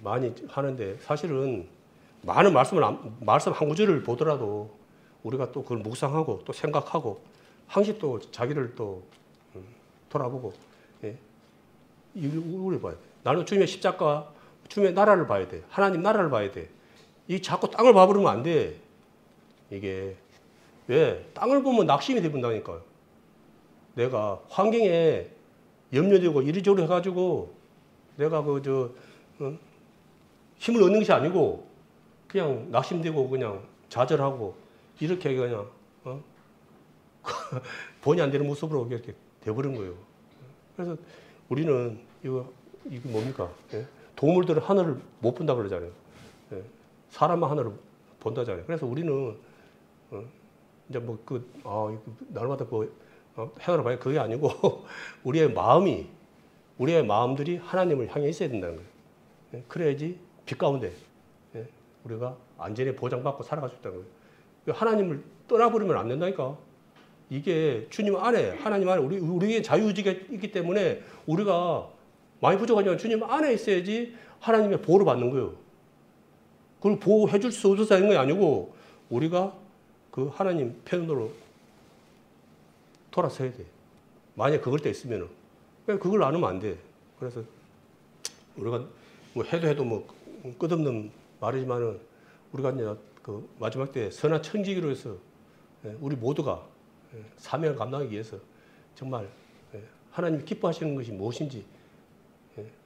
많이 하는데, 사실은 많은 말씀 한 구절을 보더라도 우리가 또 그걸 묵상하고 또 생각하고 항상 또 자기를 또 돌아보고, 예. 우리 봐야 돼. 나는 주님의 십자가, 주님의 나라를 봐야 돼. 하나님 나라를 봐야 돼. 이 자꾸 땅을 봐버리면 안 돼. 이게 왜? 땅을 보면 낙심이 돼본다니까요. 내가 환경에 염려되고 이리저리 해가지고 내가 힘을 얻는 것이 아니고 그냥 낙심되고 그냥 좌절하고 이렇게 그냥 본의 안 되는 모습으로 이렇게 돼버린 거예요. 그래서 우리는 이거 뭡니까? 예? 동물들은 하늘을 못 본다 그러잖아요. 예? 사람만 하늘을 본다잖아요. 그래서 우리는 이제 날마다 해결을 봐야 그게 아니고 우리의 마음들이 하나님을 향해 있어야 된다는 거예요. 예? 그래야지 빛 가운데 우리가 안전히 보장받고 살아갈 수 있다는 거예요. 하나님을 떠나버리면 안 된다니까. 이게 주님 안에, 하나님 안에 우리의 자유의지가 있기 때문에 우리가 많이 부족하지만 주님 안에 있어야지 하나님의 보호를 받는 거예요. 그걸 보호해 줄 수 없어서 하는 게 아니고 우리가 그 하나님 편으로 돌아서야 돼. 만약 그걸 때 있으면은. 그걸 안 하면 안 돼. 그래서 우리가 해도 끝없는 말이지만은 우리가 이제 그 마지막 때 선한 청지기로 해서 우리 모두가 사명을 감당하기 위해서 정말 하나님이 기뻐하시는 것이 무엇인지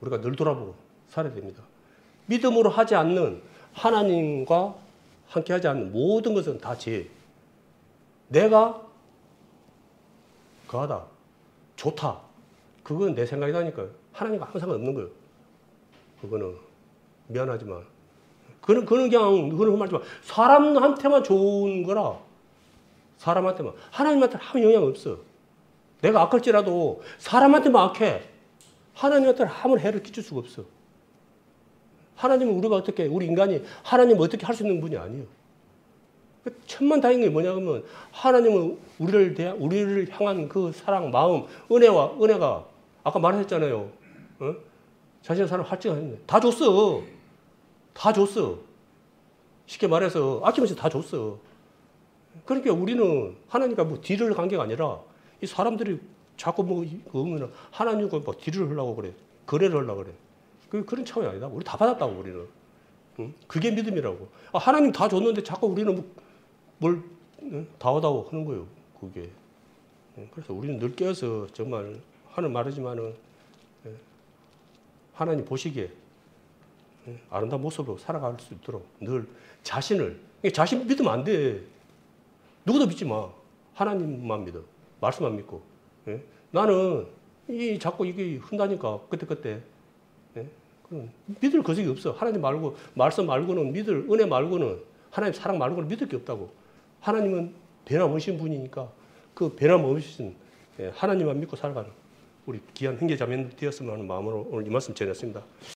우리가 늘 돌아보고 살아야 됩니다. 믿음으로 하지 않는, 하나님과 함께 하지 않는 모든 것은 다 죄. 내가 거하다, 좋다. 그건 내 생각이다니까요. 하나님과 아무 상관없는 거예요. 그거는 미안하지만. 그거는 그건 말하지만 사람한테만 좋은 거라. 사람한테만. 하나님한테 아무 영향 없어. 내가 악할지라도 사람한테만 악해. 하나님한테는 아무런 해를 끼칠 수가 없어. 하나님은 우리 인간이 하나님을 어떻게 할 수 있는 분이 아니에요. 천만다행인 게 뭐냐면 하나님은 우리를 향한 그 사랑, 마음, 은혜가 아까 말했잖아요. 자신의 사랑 할지가 아닌데 다 줬어. 다 줬어. 쉽게 말해서 아낌없이 다 줬어. 그러니까 우리는 하나님과 딜을 간 게 아니라 이 사람들이 자꾸 그러면 하나님과 딜을 하려고 그래. 거래를 하려고 그래. 그런 차원이 아니다. 우리 다 받았다고 우리는. 그게 믿음이라고. 하나님 다 줬는데 자꾸 우리는 다 하다고 하는 거예요. 그게. 그래서 우리는 늘 깨어서 정말 하는 말이지만은 하나님 보시기에 아름다운 모습으로 살아갈 수 있도록 늘 자신 믿으면 안 돼. 누구도 믿지 마. 하나님만 믿어. 말씀만 믿고. 나는 자꾸 이게 흔다니까 그때. 믿을 거적이 없어. 하나님 말고 말씀 말고는 믿을 은혜 말고는 하나님 사랑 말고는 믿을 게 없다고. 하나님은 변함없으신 분이니까 그 변함없으신 하나님만 믿고 살아가는 우리 귀한 형제자매들 되었으면 하는 마음으로 오늘 이 말씀 전했습니다.